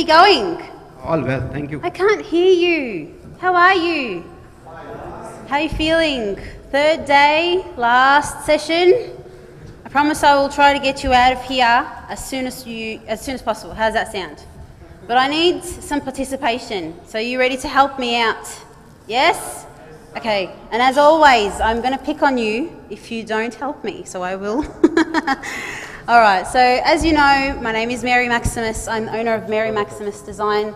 you going? All well, thank you. I can't hear you. How are you? How are you feeling? Third day, last session. I promise I will try to get you out of here as soon as possible. How does that sound? But I need some participation. So are you ready to help me out? Yes? Okay. And as always, I'm going to pick on you if you don't help me. So I will. All right. So as you know, my name is Mary Maksemos. I'm the owner of Mary Maksemos Design.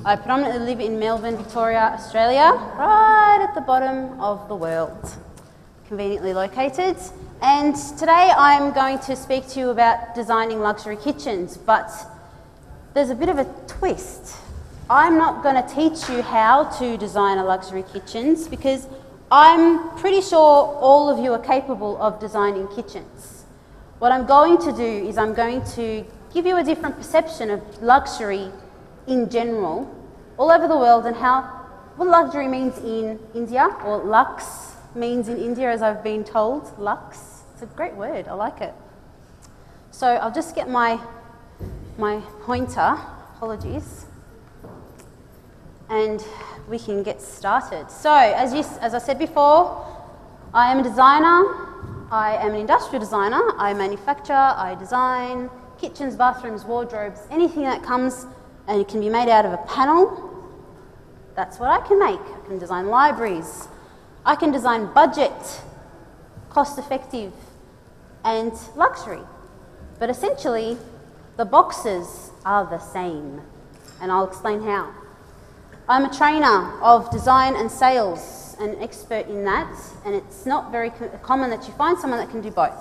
I predominantly live in Melbourne, Victoria, Australia, right at the bottom of the world, conveniently located. And today I'm going to speak to you about designing luxury kitchens, but there's a bit of a twist. I'm not going to teach you how to design a luxury kitchens because I'm pretty sure all of you are capable of designing kitchens. What I'm going to do is I'm going to give you a different perception of luxury in general, all over the world, and what luxury means in India, or lux means in India, as I've been told. Lux, it's a great word, I like it. So I'll just get my pointer, apologies, and we can get started. So as I said before, I am a designer. I am an industrial designer. I manufacture, I design kitchens, bathrooms, wardrobes, anything that comes and it can be made out of a panel. That's what I can make. I can design libraries. I can design budget, cost effective, and luxury. But essentially, the boxes are the same, and I'll explain how. I'm a trainer of design and sales, an expert in that, and it's not very common that you find someone that can do both.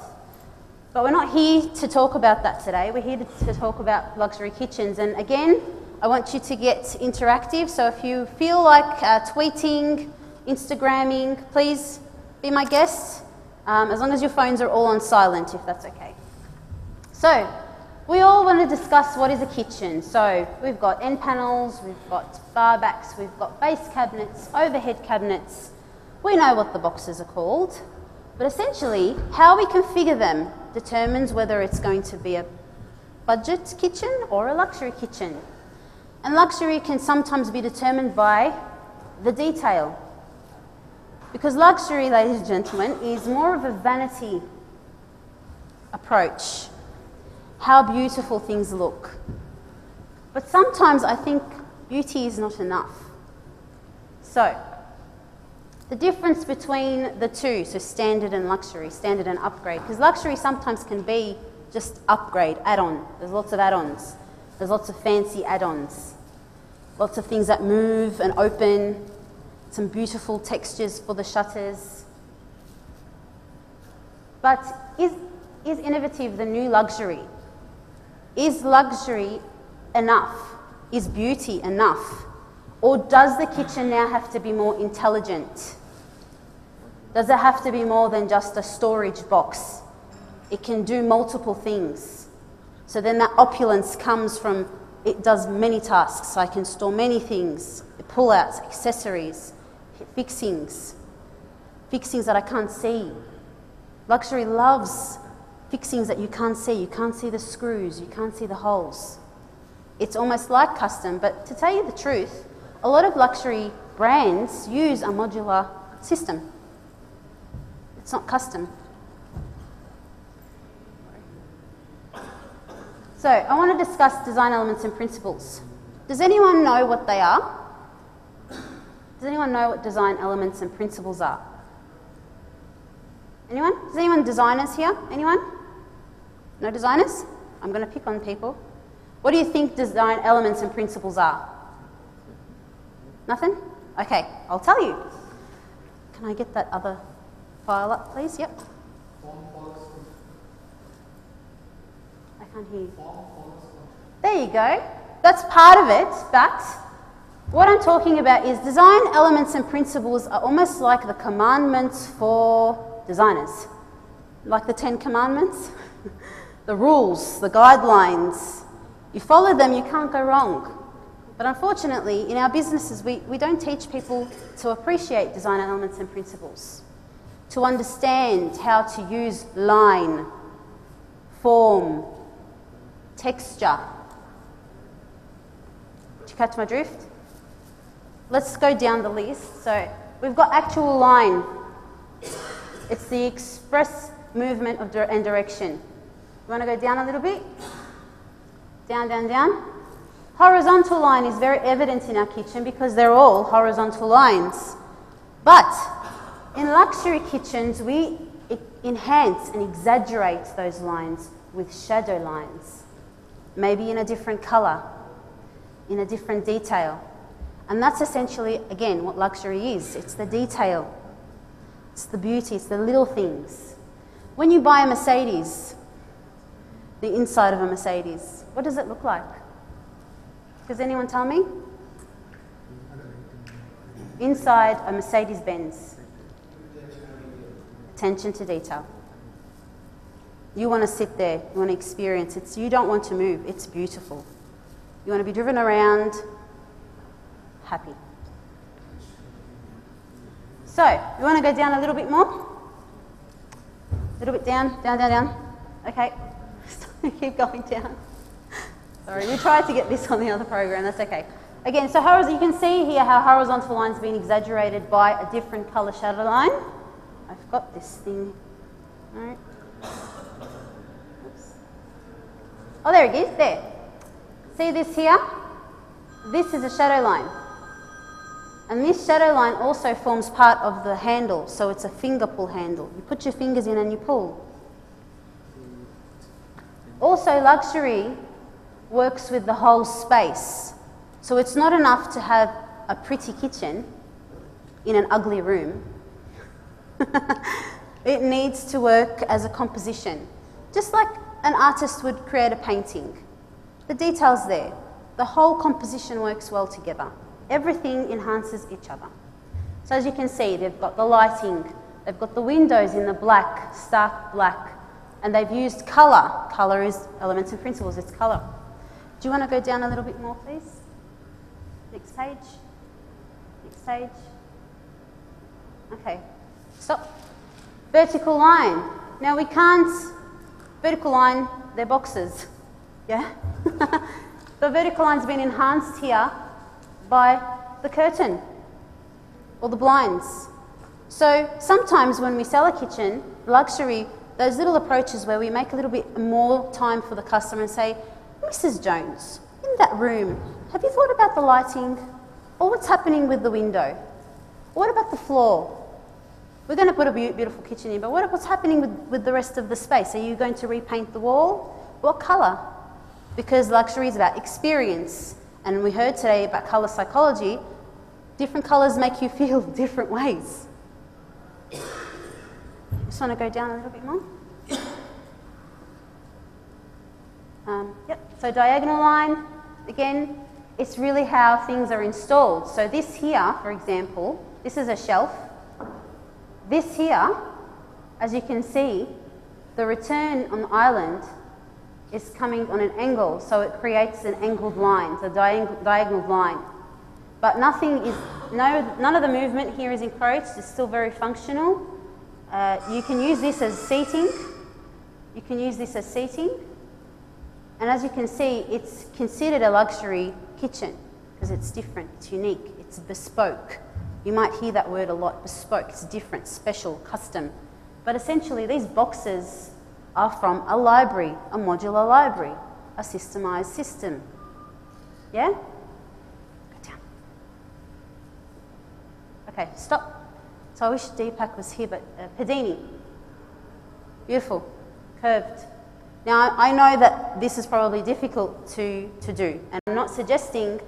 But we're not here to talk about that today. We're here to talk about luxury kitchens. And again, I want you to get interactive. So if you feel like tweeting, Instagramming, please be my guest, as long as your phones are all on silent, if that's okay. So we all want to discuss what is a kitchen. So we've got end panels, we've got bar backs, we've got base cabinets, overhead cabinets. We know what the boxes are called, but essentially how we configure them determines whether it's going to be a budget kitchen or a luxury kitchen. And luxury can sometimes be determined by the detail. Because luxury, ladies and gentlemen, is more of a vanity approach. How beautiful things look. But sometimes I think beauty is not enough. So, the difference between the two, so standard and luxury, standard and upgrade, because luxury sometimes can be just upgrade, add-on. There's lots of add-ons. There's lots of fancy add-ons. Lots of things that move and open, some beautiful textures for the shutters. But is innovative the new luxury? Is luxury enough? Is beauty enough? Or does the kitchen now have to be more intelligent? Does it have to be more than just a storage box? It can do multiple things. So then that opulence comes from, it does many tasks. I can store many things, pull-outs, accessories, fixings that I can't see. Luxury loves fixings that you can't see. You can't see the screws, you can't see the holes. It's almost like custom, but to tell you the truth, a lot of luxury brands use a modular system. It's not custom. So, I want to discuss design elements and principles. Does anyone know what they are? Does anyone know what design elements and principles are? Anyone? Is anyone designers here? Anyone? No designers? I'm going to pick on people. What do you think design elements and principles are? Nothing? Okay, I'll tell you. Can I get that other file up, please? Yep. I can't hear you. There you go. That's part of it, but what I'm talking about is design elements and principles are almost like the commandments for designers. Like the 10 Commandments. The rules, the guidelines. You follow them, you can't go wrong. But unfortunately, in our businesses, we don't teach people to appreciate design elements and principles, to understand how to use line, form, texture, catch my drift? Let's go down the list. So we've got actual line. It's the express movement of and direction. You want to go down a little bit? Down, down, down. Horizontal line is very evident in our kitchen because they're all horizontal lines. But in luxury kitchens, we enhance and exaggerate those lines with shadow lines. Maybe in a different colour, in a different detail. And that's essentially, again, what luxury is. It's the detail. It's the beauty. It's the little things. When you buy a Mercedes, the inside of a Mercedes, what does it look like? Does anyone tell me? Inside a Mercedes-Benz. Attention to detail. You want to sit there. You want to experience it. You don't want to move. It's beautiful. You want to be driven around happy. So, you want to go down a little bit more? A little bit down, down, down, down. Okay. Keep going down. Sorry, we tried to get this on the other program. That's okay. Again, so you can see here how horizontal line's been exaggerated by a different colour shadow line. I've got this thing. All right. Oops. Oh, there it is. There. See this here? This is a shadow line. And this shadow line also forms part of the handle, so it's a finger pull handle. You put your fingers in and you pull. Also, luxury works with the whole space. So it's not enough to have a pretty kitchen in an ugly room. It needs to work as a composition. Just like an artist would create a painting. The detail's there. The whole composition works well together. Everything enhances each other. So as you can see, they've got the lighting, they've got the windows in the black, stark black, and they've used colour. Colour is elements and principles, it's colour. Do you want to go down a little bit more, please? Next page. Next page. Okay, stop. Vertical line. Now we can't, vertical line, they're boxes, yeah? The vertical line's been enhanced here by the curtain or the blinds. So sometimes when we sell a kitchen, luxury, those little approaches where we make a little bit more time for the customer and say, Mrs. Jones, in that room, have you thought about the lighting? Or what's happening with the window? What about the floor? We're going to put a beautiful kitchen in, but what's happening with the rest of the space? Are you going to repaint the wall? What colour? Because luxury is about experience. And we heard today about colour psychology. Different colours make you feel different ways. Just want to go down a little bit more. Yep, so diagonal line, again, it's really how things are installed. So this here, for example, this is a shelf. This here, as you can see, the return on the island is coming on an angle, so it creates an angled line, the diagonal line. But none of the movement here is encroached, it's still very functional. You can use this as seating. You can use this as seating. And as you can see, it's considered a luxury kitchen because it's different, it's unique, it's bespoke. You might hear that word a lot, bespoke, it's different, special, custom. But essentially these boxes are from a library, a modular library, a systemized system. Yeah? Go down. Okay, stop. So I wish Deepak was here, but Padini. Beautiful, curved. Now I know that this is probably difficult to do, and I'm not suggesting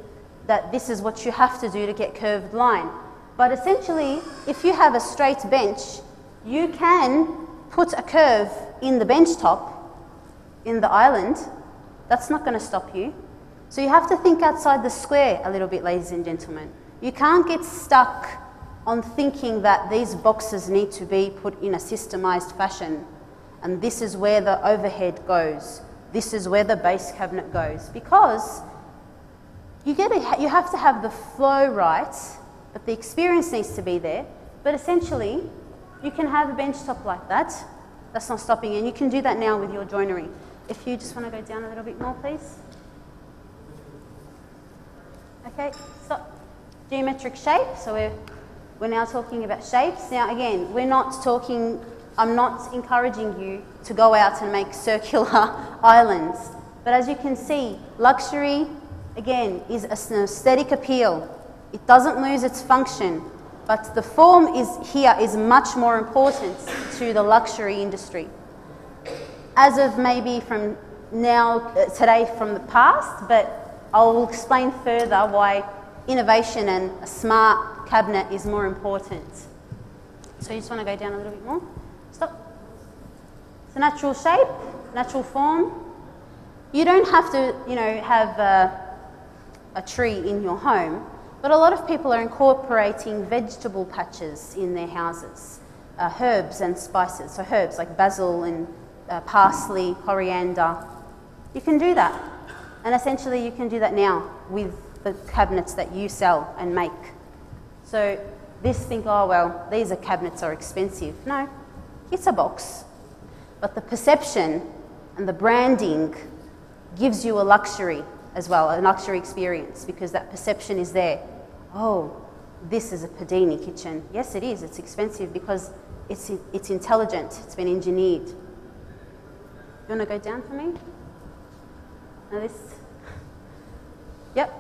that this is what you have to do to get curved line. But essentially, if you have a straight bench, you can put a curve in the bench top, in the island. That's not going to stop you. So you have to think outside the square a little bit, ladies and gentlemen. You can't get stuck on thinking that these boxes need to be put in a systemized fashion, and this is where the overhead goes. This is where the base cabinet goes. Because you have to have the flow right, but the experience needs to be there. But essentially, you can have a bench top like that. That's not stopping you. And you can do that now with your joinery. If you just want to go down a little bit more, please. Okay, stop. Geometric shape, so we're now talking about shapes. Now again, I'm not encouraging you to go out and make circular islands. But as you can see, luxury, again, is an aesthetic appeal. It doesn't lose its function, but the form is much more important to the luxury industry. As of maybe from today from the past, but I'll explain further why innovation and a smart cabinet is more important. So you just want to go down a little bit more. Stop. It's a natural shape, natural form. You don't have to, have a tree in your home, but a lot of people are incorporating vegetable patches in their houses, herbs and spices. So herbs like basil and parsley, coriander. You can do that. And essentially you can do that now with the cabinets that you sell and make. So oh well, these cabinets are expensive. No, it's a box. But the perception and the branding gives you a luxury as well, a luxury experience, because that perception is there. Oh, this is a Padini kitchen. Yes, it is. It's expensive because it's intelligent. It's been engineered. You want to go down for me? Now this. Yep.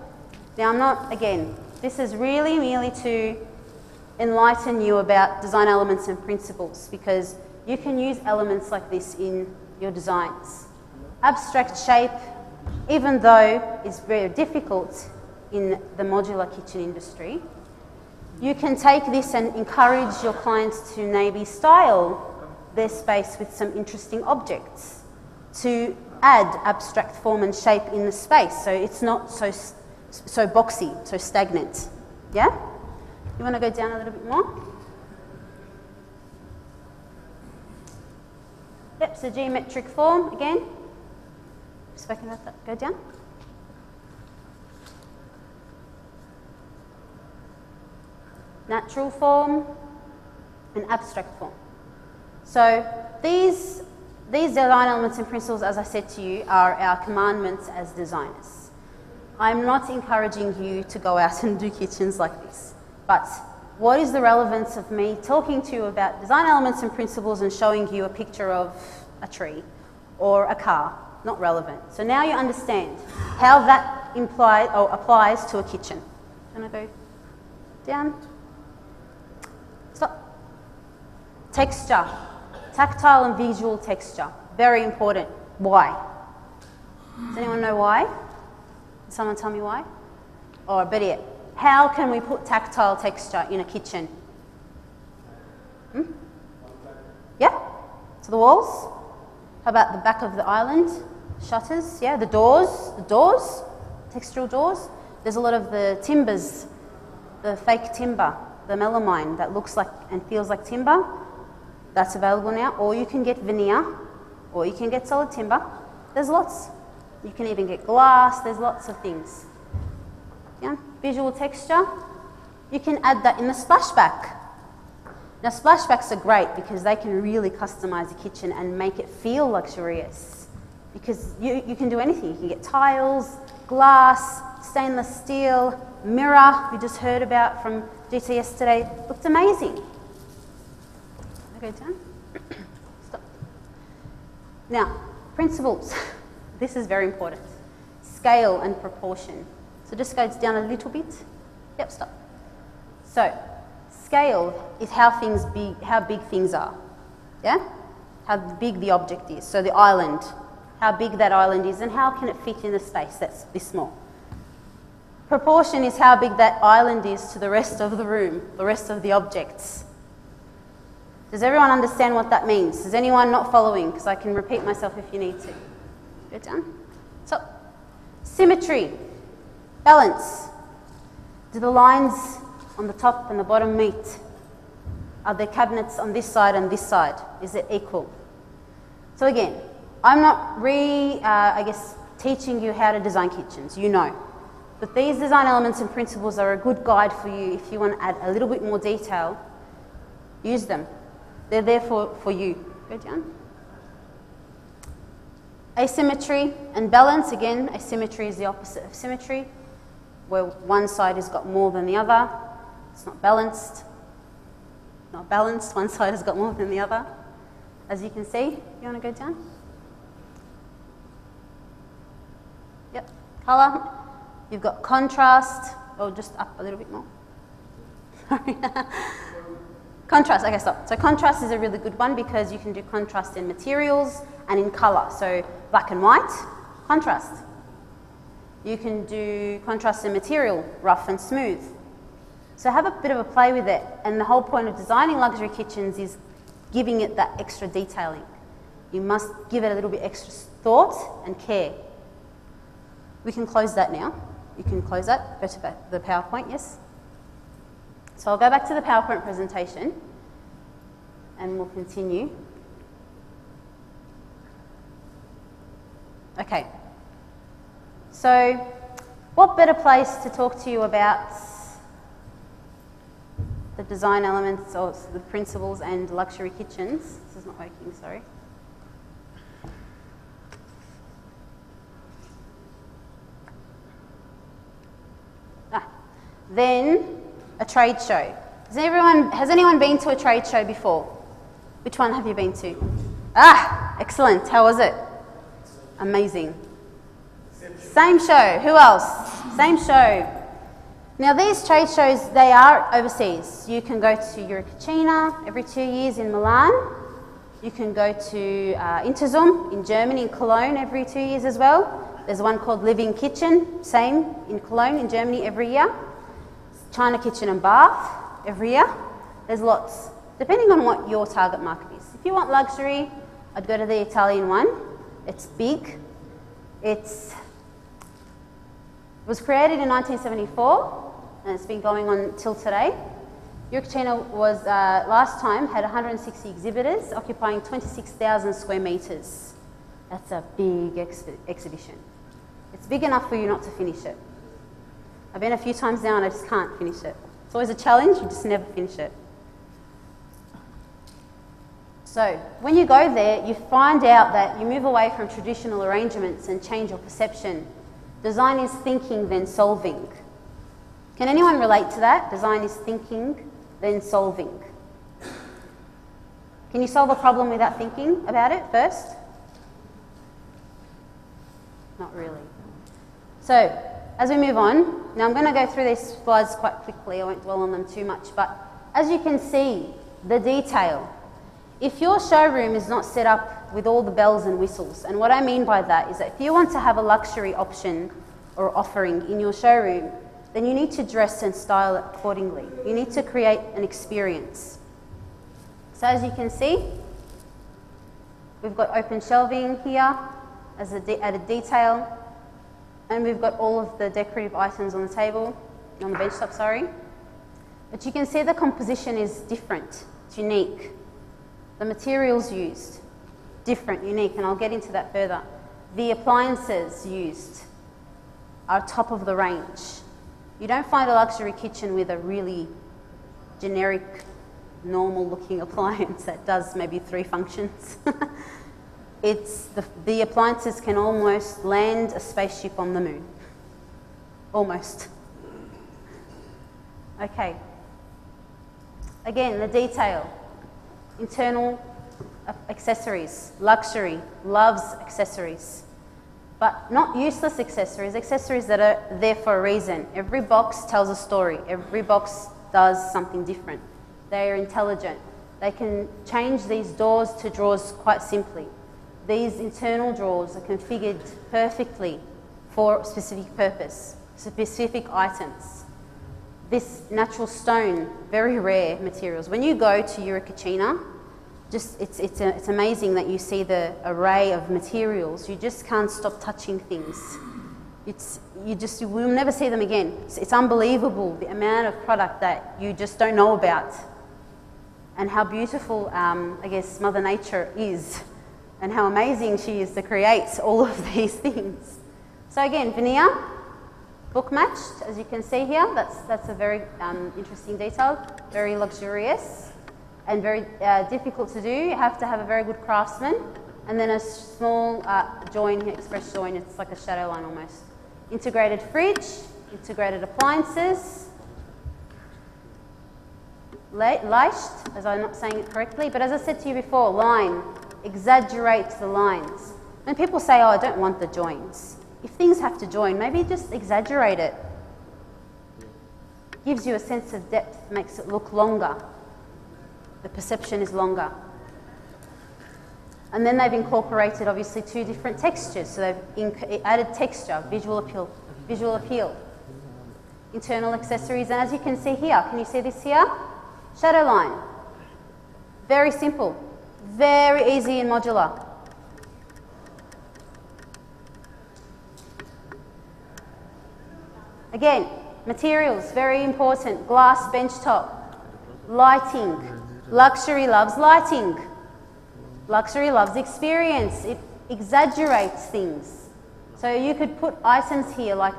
Now this is really merely to enlighten you about design elements and principles, because you can use elements like this in your designs. Abstract shape, even though it's very difficult in the modular kitchen industry, you can take this and encourage your clients to maybe style their space with some interesting objects to add abstract form and shape in the space, so it's not so boxy, so stagnant. Yeah? You want to go down a little bit more? Yep, so geometric form again. Spoken about that. Go down. Natural form and abstract form. So these design elements and principles, as I said to you, are our commandments as designers. I'm not encouraging you to go out and do kitchens like this, but what is the relevance of me talking to you about design elements and principles and showing you a picture of a tree or a car? Not relevant. So now you understand how that applies to a kitchen. I'm going to go down. Stop. Texture. Tactile and visual texture. Very important. Why? Does anyone know why? Can someone tell me why? Or better yet, how can we put tactile texture in a kitchen? Yeah? So the walls? How about the back of the island? Shutters, yeah, the doors, textural doors. There's a lot of the timbers, the fake timber, the melamine that looks like and feels like timber. That's available now. Or you can get veneer, or you can get solid timber. There's lots. You can even get glass. There's lots of things. Yeah, visual texture. You can add that in the splashback. Now splashbacks are great because they can really customize a kitchen and make it feel luxurious. Because you can do anything. You can get tiles, glass, stainless steel, mirror we just heard about from GTS today. Looked amazing. Go down. Stop. Now, principles. This is very important. Scale and proportion. So just goes down a little bit. Yep, stop. So, scale is how big things are. Yeah? How big the object is. So the island, how big that island is and how can it fit in a space that's this small. Proportion is how big that island is to the rest of the room, the rest of the objects. Does everyone understand what that means? Is anyone not following? Because I can repeat myself if you need to. Go down. So, symmetry, balance. Do the lines on the top and the bottom meet? Are there cabinets on this side and this side? Is it equal? So again, I'm not teaching you how to design kitchens, you know. But these design elements and principles are a good guide for you if you want to add a little bit more detail. Use them. They're there for you. Go down. Asymmetry and balance. Again, asymmetry is the opposite of symmetry. where one side has got more than the other. It's not balanced. Not balanced, one side has got more than the other. As you can see, you want to go down? Yep, colour. You've got contrast, or just up a little bit more. Sorry. Contrast, okay, stop. So contrast is a really good one because you can do contrast in materials and in colour. So black and white, contrast. You can do contrast in material, rough and smooth. So have a bit of a play with it. And the whole point of designing luxury kitchens is giving it that extra detailing. You must give it a little bit extra thought and care. We can close that now. You can close that, go to the PowerPoint, yes? So I'll go back to the PowerPoint presentation and we'll continue. Okay. So what better place to talk to you about the design elements or the principles and luxury kitchens. This is not working, sorry. Then a trade show. Has anyone been to a trade show before? Which one have you been to? Excellent. How was it? Amazing. Same show. Who else? Same show. Now these trade shows, they are overseas. You can go to IKCS every 2 years in Milan. You can go to Interzum in Germany, in Cologne, every 2 years as well. There's one called Living Kitchen, same in Cologne in Germany every year. China Kitchen and Bath every year. There's lots, depending on what your target market is. If you want luxury, I'd go to the Italian one. It's big. It was created in 1974 and it's been going on till today. IKCS was, last time, had 160 exhibitors occupying 26,000 square metres. That's a big exhibition. It's big enough for you not to finish it. I've been a few times now and I just can't finish it. It's always a challenge, you just never finish it. So, when you go there, you find out that you move away from traditional arrangements and change your perception. Design is thinking, then solving. Can anyone relate to that? Design is thinking, then solving. Can you solve a problem without thinking about it first? Not really. So, as we move on, now I'm going to go through these slides quite quickly, I won't dwell on them too much, but as you can see, the detail. If your showroom is not set up with all the bells and whistles, and what I mean by that is that if you want to have a luxury option or offering in your showroom, then you need to dress and style it accordingly. You need to create an experience. So as you can see, we've got open shelving here as added detail, and we've got all of the decorative items on the table, on the bench top, sorry. But you can see the composition is different, it's unique. The materials used, different, unique, and I'll get into that further. The appliances used are top of the range. You don't find a luxury kitchen with a really generic, normal looking appliance that does maybe 3 functions. The appliances can almost land a spaceship on the moon. Almost. Okay. Again, the detail. Internal accessories. Luxury loves accessories. But not useless accessories, accessories that are there for a reason. Every box tells a story. Every box does something different. They are intelligent. They can change these doors to drawers quite simply. These internal drawers are configured perfectly for a specific purpose, specific items. This natural stone, very rare materials. When you go to IKCS, it's amazing that you see the array of materials. You just can't stop touching things. You will never see them again. It's unbelievable the amount of product that you just don't know about, and how beautiful, I guess, Mother Nature is, and how amazing she is to create all of these things. So again, veneer, book matched, as you can see here. That's a very interesting detail, very luxurious. And very difficult to do. You have to have a very good craftsman, and then a small join, express join. It's like a shadow line almost. Integrated fridge, integrated appliances. Leicht, as I'm not saying it correctly, but as I said to you before, line, exaggerate the lines. When people say, oh, I don't want the joins, if things have to join, maybe just exaggerate it. Gives you a sense of depth, makes it look longer. The perception is longer. And then they've incorporated, obviously, two different textures. So they've added texture, visual appeal, internal accessories. And as you can see here, can you see this here? Shadow line. Very simple. Very easy and modular. Again, materials, very important. Glass bench top. Lighting. Luxury loves lighting. Luxury loves experience. It exaggerates things. So you could put items here like,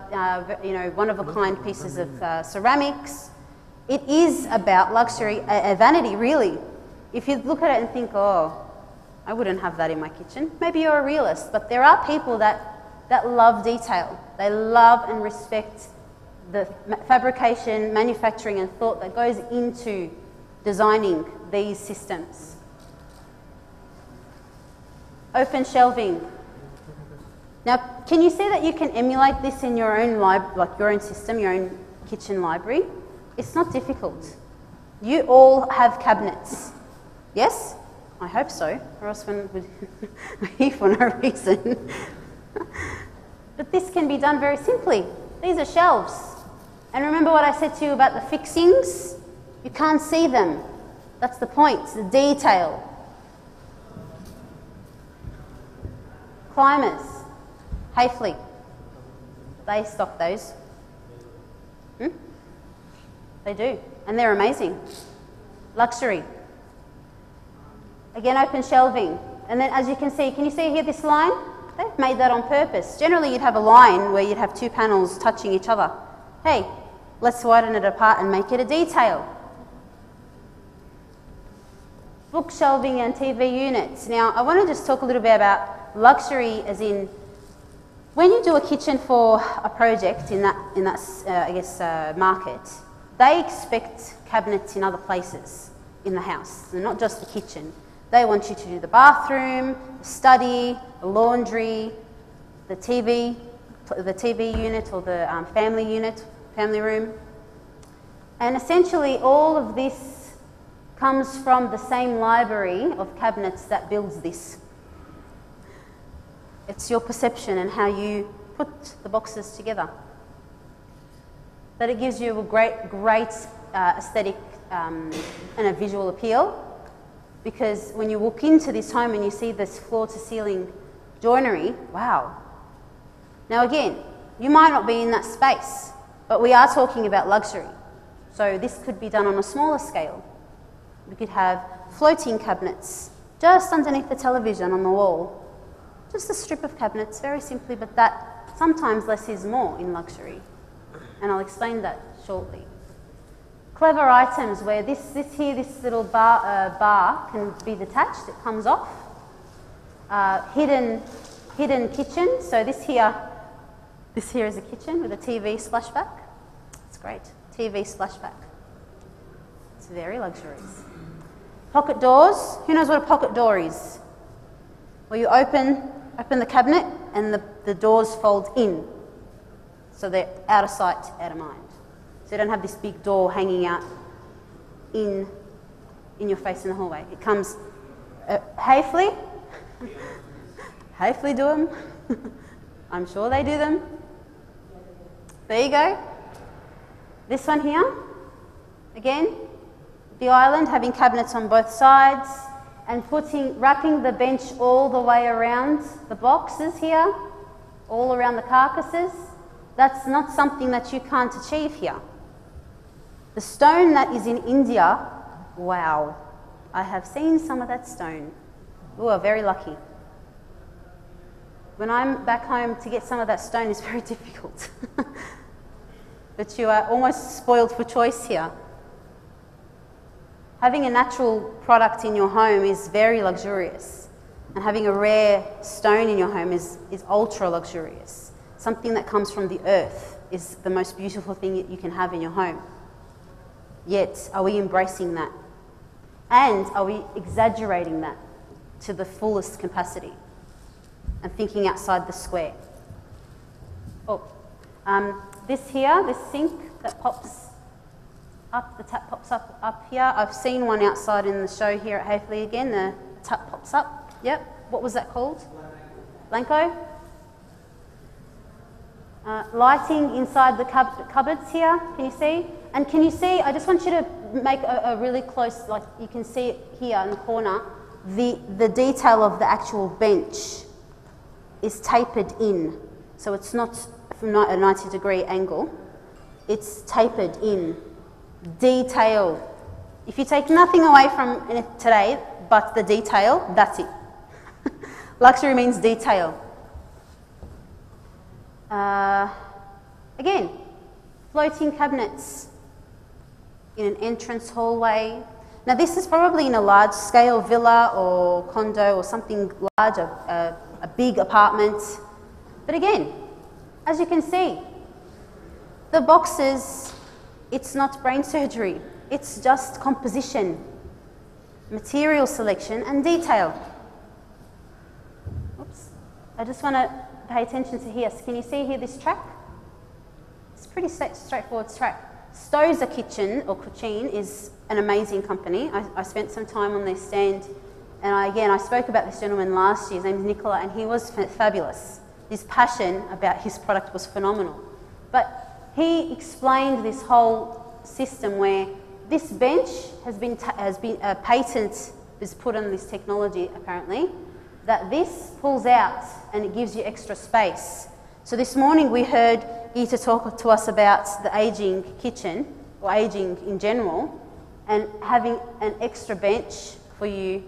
one-of-a-kind pieces of ceramics. It is about luxury, vanity, really. If you look at it and think, oh, I wouldn't have that in my kitchen. Maybe you're a realist, but there are people that love detail. They love and respect the fabrication, manufacturing and thought that goes into designing these systems. Open shelving. Now, can you see that you can emulate this in your own your own system, your own kitchen library? It's not difficult. You all have cabinets. Yes? I hope so, or else one would leave for no reason. But this can be done very simply. These are shelves. And remember what I said to you about the fixings? You can't see them. That's the point, the detail. Climbers. Hafele. They stock those. They do. And they're amazing. Luxury. Again, open shelving. And then as you can you see here this line? They've made that on purpose. Generally, you'd have a line where you'd have two panels touching each other. Hey, let's widen it apart and make it a detail. Book shelving and TV units. Now, I want to just talk a little bit about luxury as in when you do a kitchen for a project in that market, they expect cabinets in other places in the house, and not just the kitchen. They want you to do the bathroom, the study, the laundry, the TV unit or the family room. And essentially all of this comes from the same library of cabinets that builds this. It's your perception and how you put the boxes together. That it gives you a great aesthetic and a visual appeal, because when you walk into this home and you see this floor-to-ceiling joinery, wow. Now again, you might not be in that space, but we are talking about luxury. So this could be done on a smaller scale. We could have floating cabinets just underneath the television on the wall. Just a strip of cabinets, very simply, but that sometimes less is more in luxury. And I'll explain that shortly. Clever items where this little bar can be detached, it comes off. Hidden kitchen, so this here is a kitchen with a TV splashback. It's great, TV splashback. It's very luxurious. Pocket doors, who knows what a pocket door is? Where you open the cabinet and the doors fold in. So they're out of sight, out of mind. So you don't have this big door hanging out in your face in the hallway. It comes, Hafele do them. I'm sure they do them. There you go. This one here, again, the island having cabinets on both sides and wrapping the bench all the way around the boxes here, all around the carcasses. That's not something that you can't achieve here. The stone that is in India, wow, I have seen some of that stone. We are very lucky. When I'm back home, to get some of that stone is very difficult. But you are almost spoiled for choice here. Having a natural product in your home is very luxurious. And having a rare stone in your home is ultra luxurious. Something that comes from the earth is the most beautiful thing that you can have in your home. Yet, are we embracing that? And are we exaggerating that to the fullest capacity and thinking outside the square? Oh, this here, this sink that pops up, the tap pops up here. I've seen one outside in the show here at Hafley again. The tap pops up. Yep. What was that called? Blanco? Lighting inside the cupboards here. Can you see? And can you see, I just want you to make a really close, like you can see it here in the corner, the detail of the actual bench is tapered in. So it's not from a 90-degree angle. It's tapered in. Detail. If you take nothing away from it today but the detail, that's it. Luxury means detail. Again, floating cabinets in an entrance hallway. Now this is probably in a large-scale villa or condo or something large, a big apartment. But again, as you can see, the boxes, it's not brain surgery. It's just composition, material selection and detail. Oops. I just want to pay attention to here. So can you see here this track? It's pretty straightforward track. Stoza Kitchen or Cucine is an amazing company. I spent some time on their stand, and I spoke about this gentleman last year. His name is Nicola, and he was fabulous. His passion about his product was phenomenal. But he explained this whole system where this bench has been a patent is put on this technology apparently, that this pulls out and it gives you extra space. So this morning we heard Ita talk to us about the ageing kitchen, or ageing in general, and having an extra bench for you,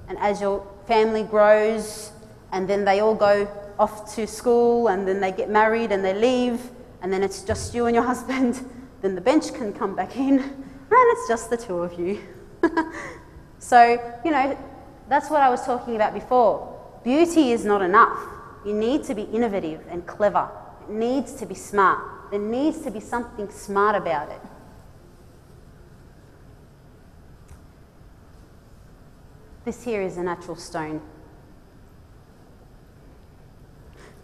and as your family grows, and then they all go off to school, and then they get married and they leave, and then it's just you and your husband, then the bench can come back in, and it's just the two of you. So, you know, that's what I was talking about before. Beauty is not enough. You need to be innovative and clever. It needs to be smart. There needs to be something smart about it. This here is a natural stone.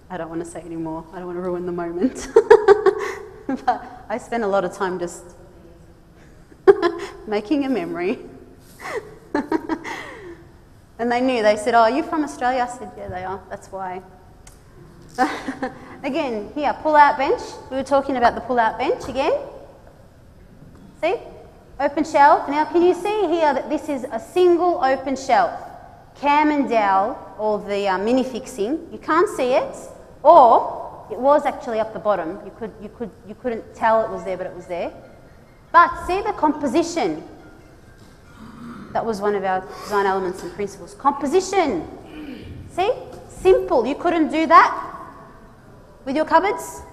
I don't want to say any more. I don't want to ruin the moment. But I spent a lot of time just making a memory. And they knew. They said, "Oh, are you from Australia?" I said, "Yeah, they are. That's why." Again, here, pull-out bench. We were talking about the pull-out bench again. See? Open shelf. Now, can you see here that this is a single open shelf? Cam and dowel, or the mini fixing. You can't see it, or it was actually up the bottom. You couldn't tell it was there, but it was there. But see the composition. That was one of our design elements and principles. Composition. See? Simple. You couldn't do that with your cupboards.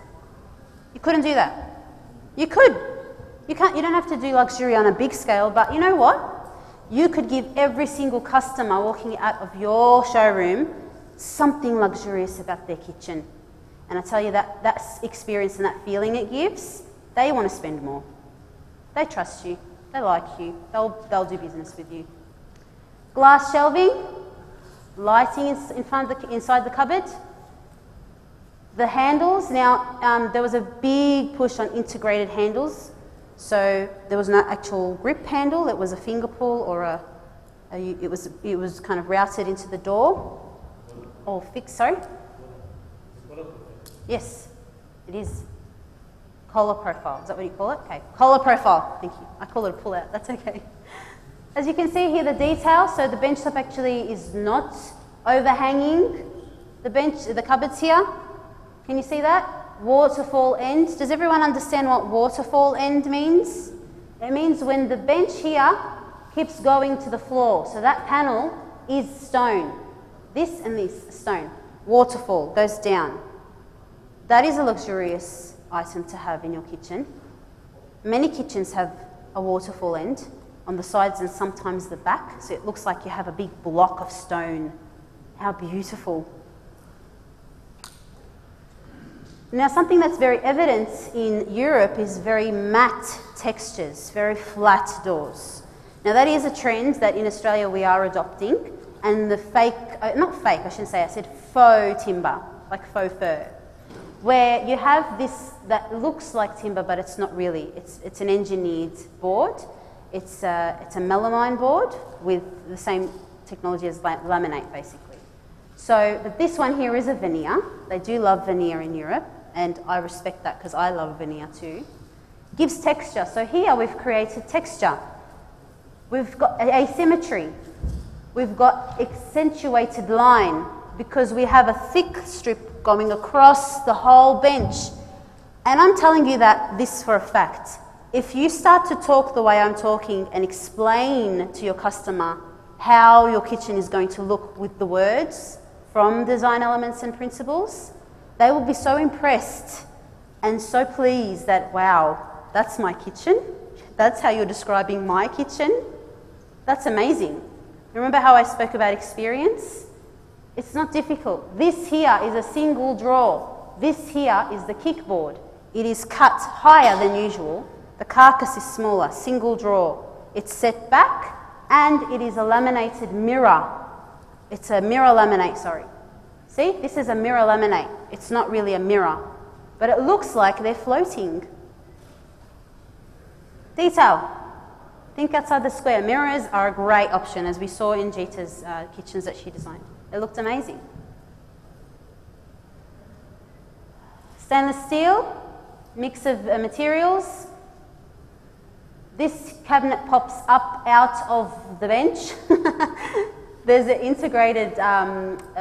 You couldn't do that. You could. You don't have to do luxury on a big scale, but you know what? You could give every single customer walking out of your showroom something luxurious about their kitchen. And I tell you that experience and that feeling it gives, they want to spend more. They trust you. They like you. They'll do business with you. Glass shelving, lighting inside the cupboard. The handles. Now there was a big push on integrated handles. So there was no actual grip handle. It was a finger pull, or it was kind of routed into the door, or fixed. Sorry. Yes, it is. Collar profile, is that what you call it? Okay, collar profile, thank you. I call it a pull-out, that's okay. As you can see here, the detail, so the bench top actually is not overhanging the cupboards here. Can you see that? Waterfall end. Does everyone understand what waterfall end means? It means when the bench here keeps going to the floor. So that panel is stone. This and this, stone. Waterfall, goes down. That is a luxurious item to have in your kitchen. Many kitchens have a waterfall end on the sides and sometimes the back, so it looks like you have a big block of stone. How beautiful. Now, something that's very evident in Europe is very matte textures, very flat doors. Now, that is a trend that in Australia we are adopting, and the fake, not fake, I shouldn't say, I said faux timber, like faux fur, where you have this that looks like timber, but it's not really. It's an engineered board. It's a melamine board with the same technology as laminate, basically. So this one here is a veneer. They do love veneer in Europe, and I respect that because I love veneer too. Gives texture. So here we've created texture. We've got asymmetry. We've got accentuated line because we have a thick strip going across the whole bench. And I'm telling you that this for a fact. If you start to talk the way I'm talking and explain to your customer how your kitchen is going to look with the words from design elements and principles, they will be so impressed and so pleased that, wow, that's my kitchen. That's how you're describing my kitchen. That's amazing. Remember how I spoke about experience? It's not difficult. This here is a single drawer. This here is the kickboard. It is cut higher than usual. The carcass is smaller, single drawer. It's set back, and it is a laminated mirror. It's a mirror laminate, sorry. See, this is a mirror laminate. It's not really a mirror, but it looks like they're floating. Detail. Think outside the square. Mirrors are a great option, as we saw in Gita's kitchens that she designed. It looked amazing. Stainless steel, mix of materials. This cabinet pops up out of the bench. There's an integrated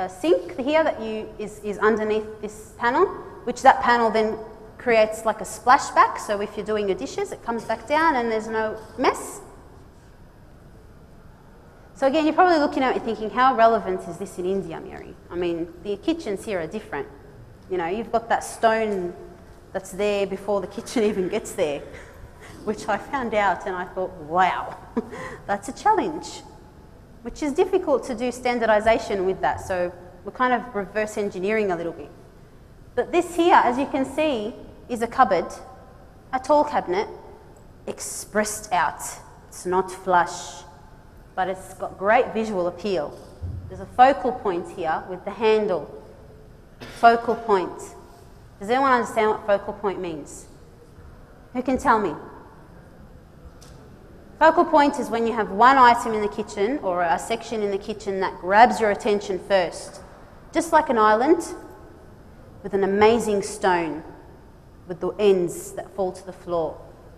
sink here that is underneath this panel, which that panel then creates like a splashback. So if you're doing your dishes, it comes back down and there's no mess. So again, you're probably looking at it thinking, how relevant is this in India, Mary? I mean, the kitchens here are different. You know, you've got that stone that's there before the kitchen even gets there, which I found out and I thought, wow, that's a challenge, which is difficult to do standardization with that. So we're kind of reverse engineering a little bit. But this here, as you can see, is a cupboard, a tall cabinet, expressed out. It's not flush, but it's got great visual appeal. There's a focal point here with the handle. Focal point. Does anyone understand what focal point means? Who can tell me? Focal point is when you have one item in the kitchen or a section in the kitchen that grabs your attention first. Just like an island with an amazing stone with the ends that fall to the floor.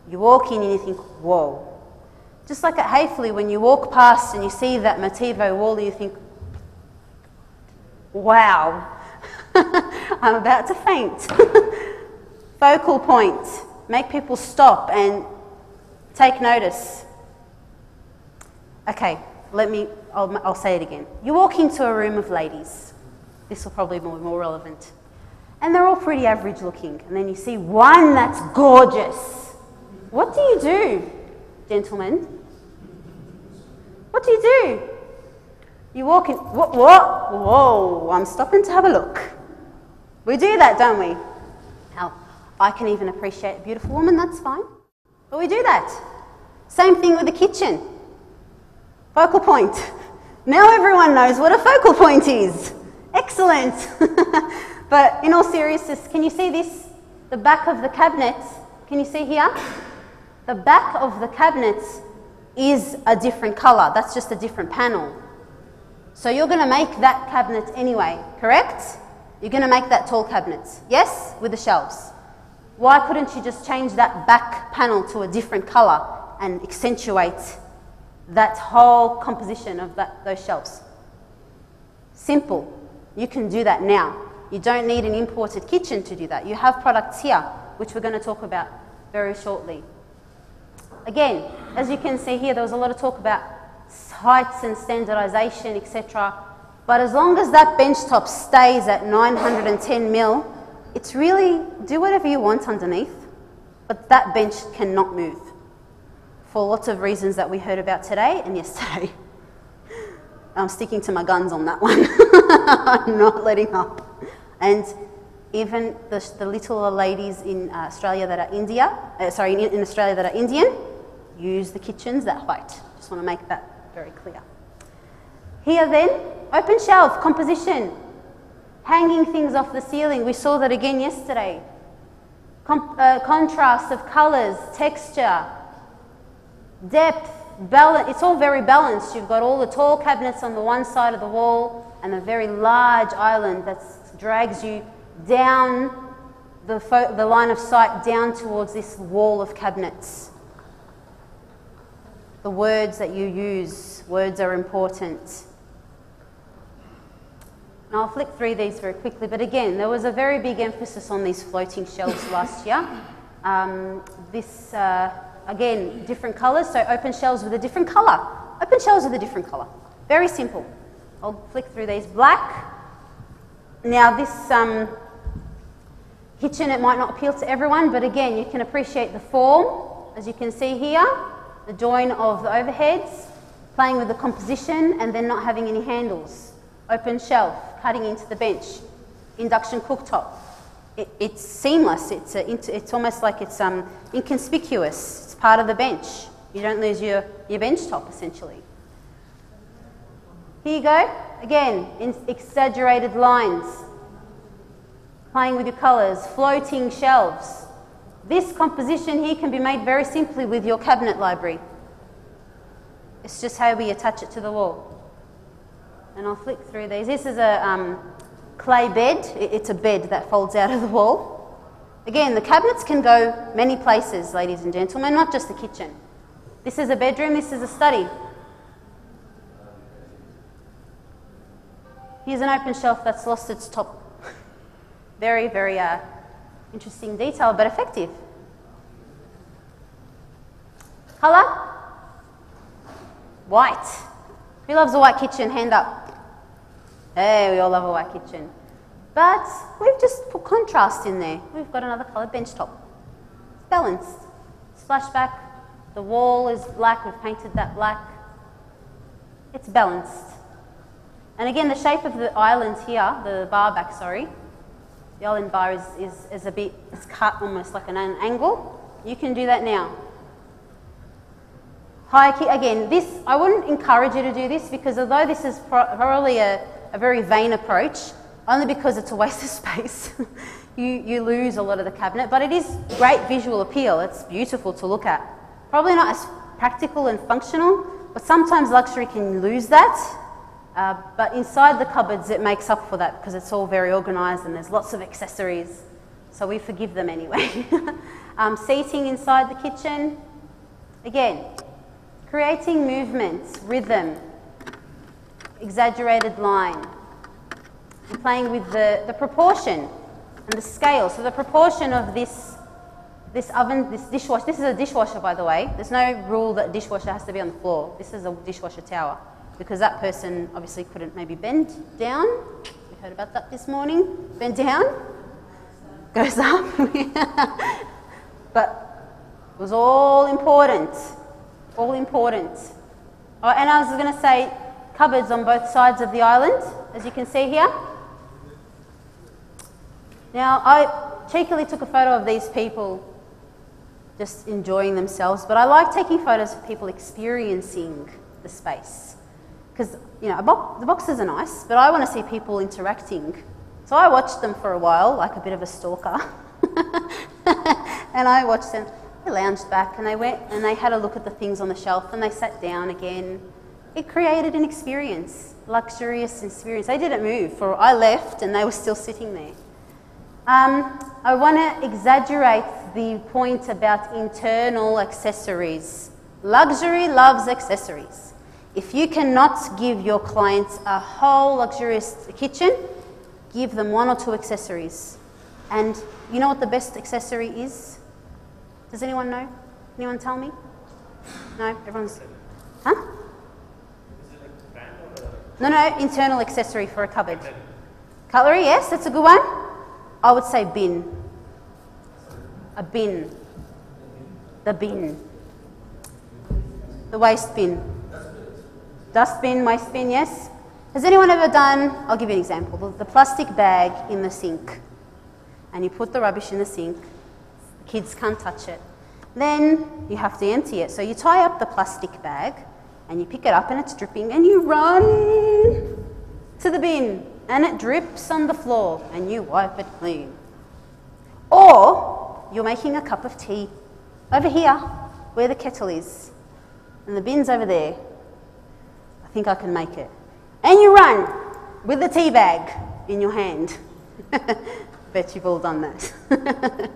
You walk in and you think, whoa. Just like at Hayfley, when you walk past and you see that Motivo wall, you think, wow, I'm about to faint. Focal point. Make people stop and take notice. Okay, I'll say it again. You walk into a room of ladies. This will probably be more relevant. And they're all pretty average looking. And then you see one that's gorgeous. What do you do, gentlemen? What do you do? You walk in, what? Whoa, I'm stopping to have a look. We do that, don't we? Now, I can even appreciate a beautiful woman, that's fine. But we do that. Same thing with the kitchen. Focal point. Now everyone knows what a focal point is. Excellent. But in all seriousness, can you see this? The back of the cabinet, can you see here? The back of the cabinet is a different colour. That's just a different panel. So you're going to make that cabinet anyway, correct? You're going to make that tall cabinet, yes, with the shelves. Why couldn't you just change that back panel to a different colour and accentuate that whole composition of those shelves? Simple. You can do that now. You don't need an imported kitchen to do that. You have products here, which we're going to talk about very shortly. Again, as you can see here, there was a lot of talk about heights and standardization, etc. But as long as that bench top stays at 910 mil, it's really, do whatever you want underneath, but that bench cannot move for lots of reasons that we heard about today and yesterday. I'm sticking to my guns on that one. I'm not letting up. And Even the little ladies in Australia that are in Australia that are Indian, use the kitchens that height. Just want to make that very clear. Here then, open shelf, composition, hanging things off the ceiling. We saw that again yesterday. Contrast of colours, texture, depth, balance. It's all very balanced. You've got all the tall cabinets on the one side of the wall and a very large island that drags you down the line of sight down towards this wall of cabinets. The words that you use, words are important. And I'll flick through these very quickly, but again, there was a very big emphasis on these floating shelves last year. Again, different colours, so open shelves with a different colour. Open shelves with a different colour. Very simple. I'll flick through these. Black. Now this kitchen, it might not appeal to everyone, but again, you can appreciate the form, as you can see here, the join of the overheads, playing with the composition, and then not having any handles. Open shelf, cutting into the bench, induction cooktop. It's seamless. It's almost like it's inconspicuous. It's part of the bench. You don't lose your bench top, essentially. Here you go. Again, in exaggerated lines. Playing with your colours, floating shelves. This composition here can be made very simply with your cabinet library. It's just how we attach it to the wall. And I'll flick through these. This is a clay bed. It's a bed that folds out of the wall. Again, the cabinets can go many places, ladies and gentlemen, not just the kitchen. This is a bedroom, this is a study. Here's an open shelf that's lost its top. Very, very interesting detail, but effective. Colour? White. Who loves a white kitchen? Hand up. Hey, we all love a white kitchen. But we've just put contrast in there. We've got another coloured bench top. It's balanced. Splashback. The wall is black. We've painted that black. It's balanced. And again, the shape of the island here, the bar back, sorry, the island bar is a bit, it's cut almost like an angle. You can do that now. Again, this, I wouldn't encourage you to do this because although this is probably a very vain approach, only because it's a waste of space, you lose a lot of the cabinet, but it is great visual appeal. It's beautiful to look at. Probably not as practical and functional, but sometimes luxury can lose that. But inside the cupboards, it makes up for that because it's all very organised and there's lots of accessories. So we forgive them anyway. Seating inside the kitchen. Again, creating movement, rhythm, exaggerated line. And playing with the proportion and the scale. So the proportion of this oven, this dishwasher, this is a dishwasher by the way. There's no rule that a dishwasher has to be on the floor. This is a dishwasher tower. Because that person obviously couldn't maybe bend down. We heard about that this morning. Bend down, goes up. But it was all important, all important. Oh, and I was going to say cupboards on both sides of the island, as you can see here. Now, I cheekily took a photo of these people just enjoying themselves, but I like taking photos of people experiencing the space. Because, you know, the boxes are nice, but I want to see people interacting. So I watched them for a while, like a bit of a stalker. And I watched them. They lounged back and they went and they had a look at the things on the shelf and they sat down again. It created an experience, luxurious experience. They didn't move. I left and they were still sitting there. I want to exaggerate the point about internal accessories. Luxury loves accessories. If you cannot give your clients a whole luxurious kitchen, give them one or two accessories. And you know what the best accessory is? Does anyone know? Anyone tell me? No? Everyone's... Huh? No, internal accessory for a cupboard. Cutlery, yes, that's a good one. I would say bin. A bin. The bin. The waste bin. Dustbin, waste bin, yes. Has anyone ever done, I'll give you an example, the plastic bag in the sink. and you put the rubbish in the sink. The kids can't touch it. Then you have to empty it. So you tie up the plastic bag and you pick it up and it's dripping and you run to the bin and it drips on the floor and you wipe it clean. Or you're making a cup of tea over here where the kettle is and the bin's over there. I think I can make it. And you run with the tea bag in your hand. Bet you've all done that.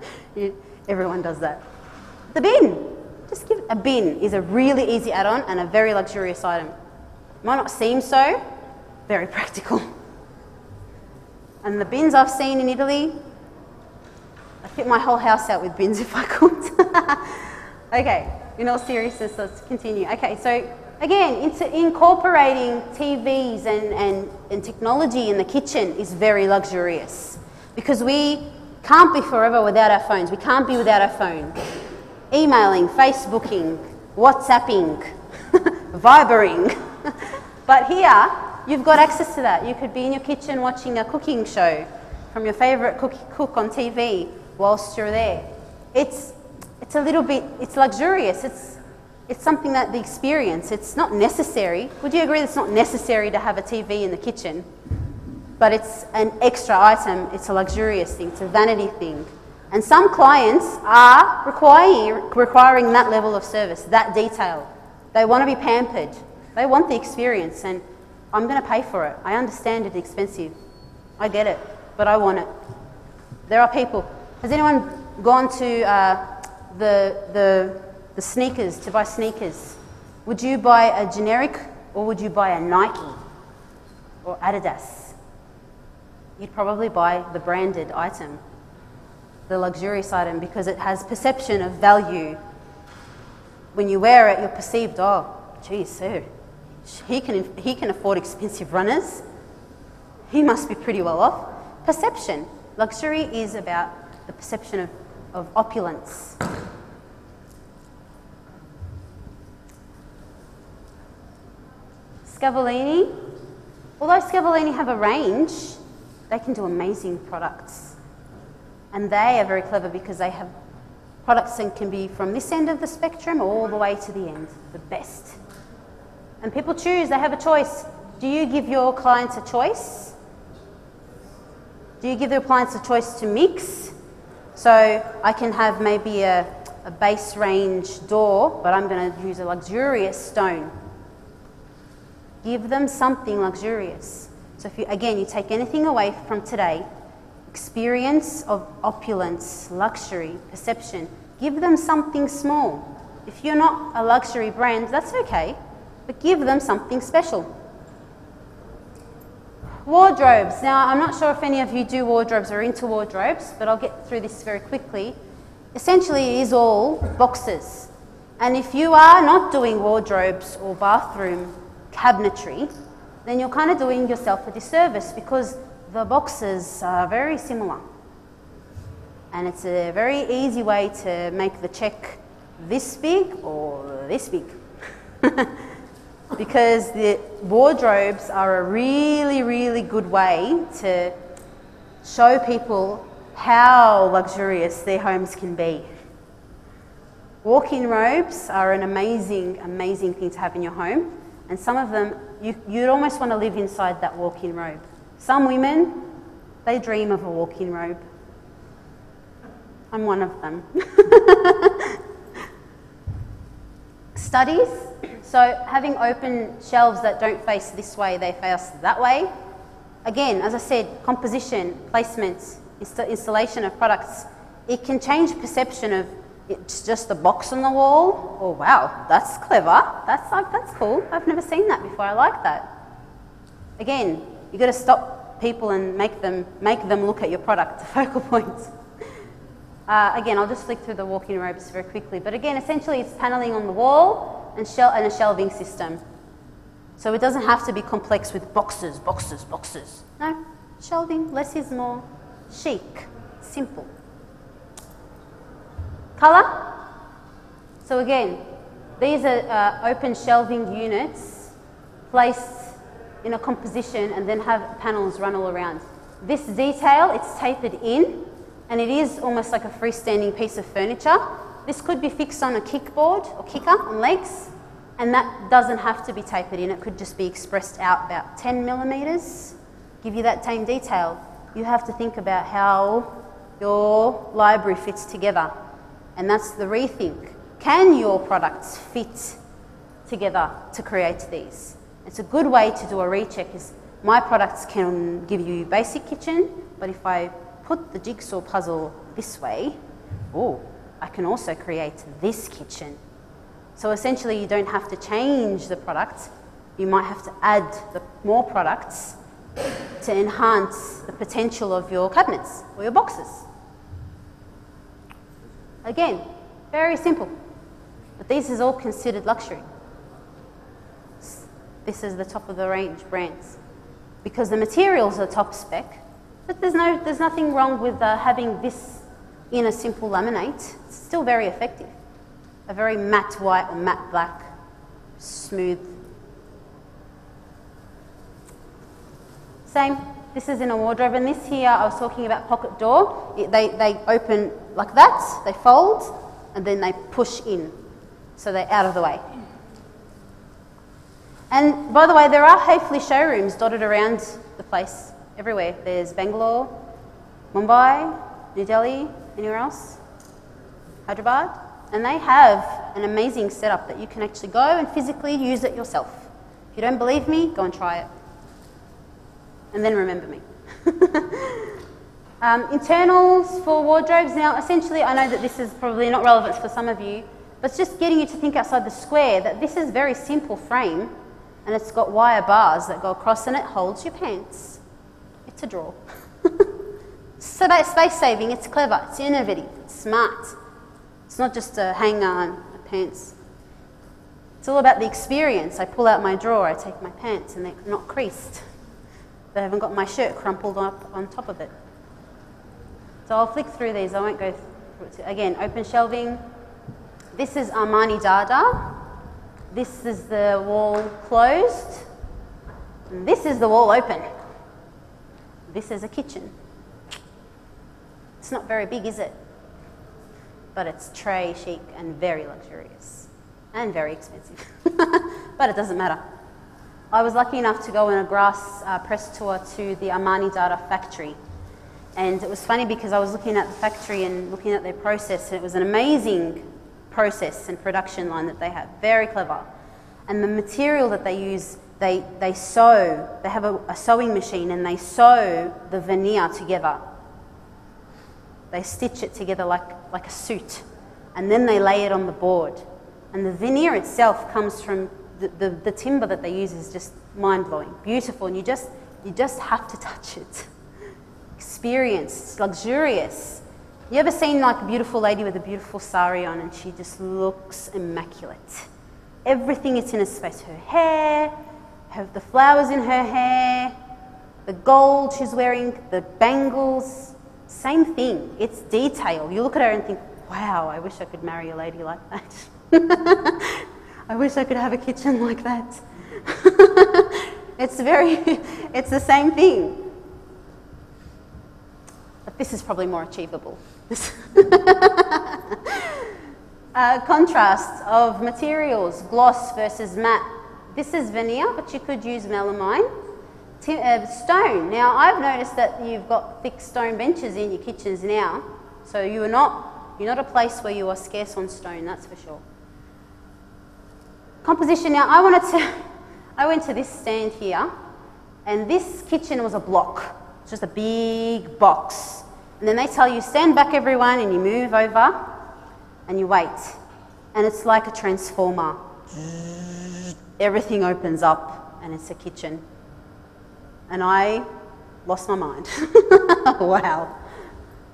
Everyone does that. The bin. Just give a bin is a really easy add-on and a very luxurious item. Might not seem so, very practical. And the bins I've seen in Italy, I'd fit my whole house out with bins if I could. Okay, in all seriousness, let's continue. Okay, so again, incorporating TVs and technology in the kitchen is very luxurious because we can't be forever without our phones. We can't be without our phone. Emailing, Facebooking, WhatsApping, Vibering. But here, you've got access to that. You could be in your kitchen watching a cooking show from your favourite cook on TV whilst you're there. It's a little bit, it's luxurious. It's something that the experience, it's not necessary. Would you agree that it's not necessary to have a TV in the kitchen? But it's an extra item, it's a luxurious thing, it's a vanity thing. And some clients are requiring that level of service, that detail. They want to be pampered. They want the experience and I'm going to pay for it. I understand it's expensive. I get it, but I want it. There are people. Has anyone gone to the sneakers, to buy sneakers? Would you buy a generic or would you buy a Nike or Adidas? You'd probably buy the branded item, the luxurious item, because it has perception of value. When you wear it, you're perceived, oh, geez, sir, he can afford expensive runners. He must be pretty well off. Perception. Luxury is about the perception of opulence. Scavolini. Although Scavolini have a range, they can do amazing products. And they are very clever because they have products that can be from this end of the spectrum all the way to the end, the best. And people choose, they have a choice. Do you give your clients a choice? Do you give their clients a choice to mix? So I can have maybe a base range door, but I'm going to use a luxurious stone. Give them something luxurious. So if you, again, you take anything away from today, experience of opulence, luxury, perception, give them something small. If you're not a luxury brand, that's okay, but give them something special. Wardrobes. Now, I'm not sure if any of you do wardrobes or into wardrobes, but I'll get through this very quickly. Essentially, it is all boxes. And if you are not doing wardrobes or bathroom cabinetry, then you're kind of doing yourself a disservice because the boxes are very similar. And it's a very easy way to make the check this big or this big. Because the wardrobes are a really, really good way to show people how luxurious their homes can be. Walk-in robes are an amazing, amazing thing to have in your home. And some of them, you'd almost want to live inside that walk-in robe. Some women, they dream of a walk-in robe. I'm one of them. Studies. So having open shelves that don't face this way, they face that way. Again, as I said, composition, placement, installation of products, it can change perception of it's just a box on the wall. Oh wow, that's clever. That's cool. I've never seen that before. I like that. Again, you've got to stop people and make them look at your product, the focal points. Again, I'll just flick through the walk-in robes very quickly. But again, essentially it's paneling on the wall and a shelving system. So it doesn't have to be complex with boxes, boxes, boxes. No, shelving, less is more. Chic, simple. Colour. So again, these are open shelving units placed in a composition and then have panels run all around. This detail, it's tapered in and it is almost like a freestanding piece of furniture. This could be fixed on a kickboard or kicker on legs, and that doesn't have to be tapered in. It could just be expressed out about 10 millimeters, give you that same detail. You have to think about how your library fits together, and that's the rethink. Can your products fit together to create these? It's a good way to do a recheck. Is my products can give you basic kitchen, but if I put the jigsaw puzzle this way, oh, I can also create this kitchen. So essentially you don't have to change the product, you might have to add more products to enhance the potential of your cabinets or your boxes. Again, very simple, but this is all considered luxury. This is the top of the range brands because the materials are top spec, but there's nothing wrong with having this in a simple laminate. It's still very effective. A very matte white or matte black, smooth. Same, this is in a wardrobe, and this here I was talking about pocket door. They open like that, they fold, and then they push in, so they're out of the way. And by the way, there are Hafele showrooms dotted around the place, everywhere. There's Bangalore, Mumbai, New Delhi, anywhere else? Hyderabad? And they have an amazing setup that you can actually go and physically use it yourself. If you don't believe me, go and try it. And then remember me. Internals for wardrobes. Now, essentially, I know that this is probably not relevant for some of you, but it's just getting you to think outside the square that this is a very simple frame, and it's got wire bars that go across and it holds your pants. It's a drawer. So that's space saving, it's clever, it's innovative, it's smart. It's not just a hanger and pants. It's all about the experience. I pull out my drawer, I take my pants, and they're not creased. They haven't got my shirt crumpled up on top of it. So I'll flick through these, I won't go through it. Again, open shelving. This is Armani Dada. This is the wall closed. And this is the wall open. This is a kitchen. It's not very big, is it? But it's tray chic and very luxurious and very expensive. But it doesn't matter. I was lucky enough to go on a grass press tour to the Armani Dada factory. And it was funny because I was looking at the factory and looking at their process, and it was an amazing process and production line that they have. Very clever. And the material that they use, they sew. They have a sewing machine and they sew the veneer together. They stitch it together like a suit, and then they lay it on the board. And the veneer itself comes from the timber that they use is just mind-blowing, beautiful, and you just have to touch it. Experience, luxurious. You ever seen like a beautiful lady with a beautiful sari on and she just looks immaculate? Everything is in its space. Her hair, the flowers in her hair, the gold she's wearing, the bangles, same thing. It's detail. You look at her and think, wow, I wish I could marry a lady like that. I wish I could have a kitchen like that. It's the same thing. But this is probably more achievable. Contrast of materials, gloss versus matte. This is veneer, but you could use melamine. Stone. Now, I've noticed that you've got thick stone benches in your kitchens now, so you're not a place where you are scarce on stone, that's for sure. Composition. Now, I went to this stand here, and this kitchen was a block. It's just a big box. And then they tell you, stand back everyone, and you move over, and you wait. And it's like a transformer. Everything opens up, and it's a kitchen. And I lost my mind. Wow,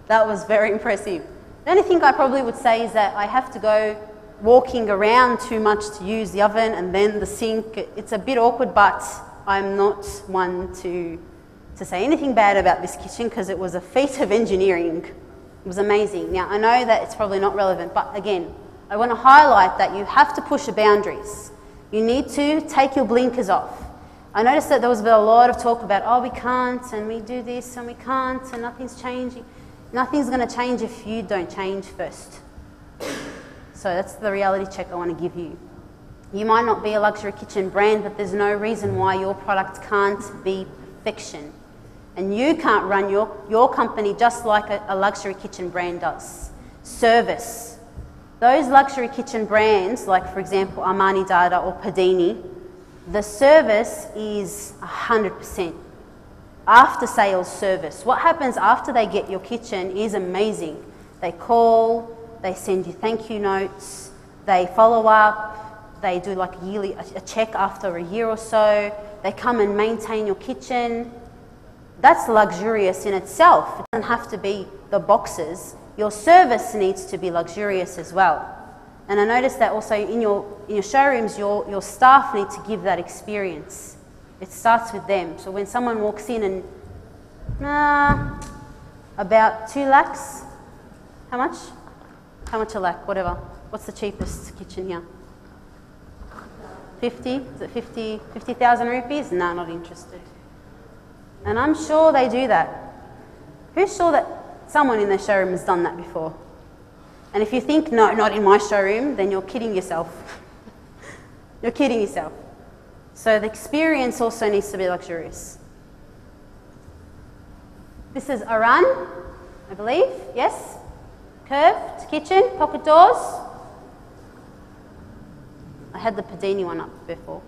that was very impressive. The only thing I probably would say is that I have to go walking around too much to use the oven and then the sink. It's a bit awkward, but I'm not one to say anything bad about this kitchen because it was a feat of engineering. It was amazing. Now, I know that it's probably not relevant, but again, I want to highlight that you have to push the boundaries. You need to take your blinkers off. I noticed that there was a lot of talk about, oh, we can't, and we do this, and we can't, and nothing's changing. Nothing's going to change if you don't change first. So that's the reality check I want to give you. You might not be a luxury kitchen brand, but there's no reason why your product can't be perfection. And you can't run your company just like a luxury kitchen brand does. Service. Those luxury kitchen brands, like for example Armani Dada or Padini, the service is 100%. After sales service. What happens after they get your kitchen is amazing. They call, they send you thank you notes, they follow up, they do like a check after a year or so, they come and maintain your kitchen. That's luxurious in itself. It doesn't have to be the boxes. Your service needs to be luxurious as well. And I noticed that also in your showrooms, your staff need to give that experience. It starts with them. So when someone walks in and, about 2 lakhs, how much? How much a lakh, whatever. What's the cheapest kitchen here? 50? Is it 50,000 rupees? No, not interested. And I'm sure they do that. Who's sure that someone in their showroom has done that before? And if you think, no, not in my showroom, then you're kidding yourself. You're kidding yourself. So the experience also needs to be luxurious. This is Aran, I believe, yes? Curved kitchen, pocket doors. I had the Padini one up before.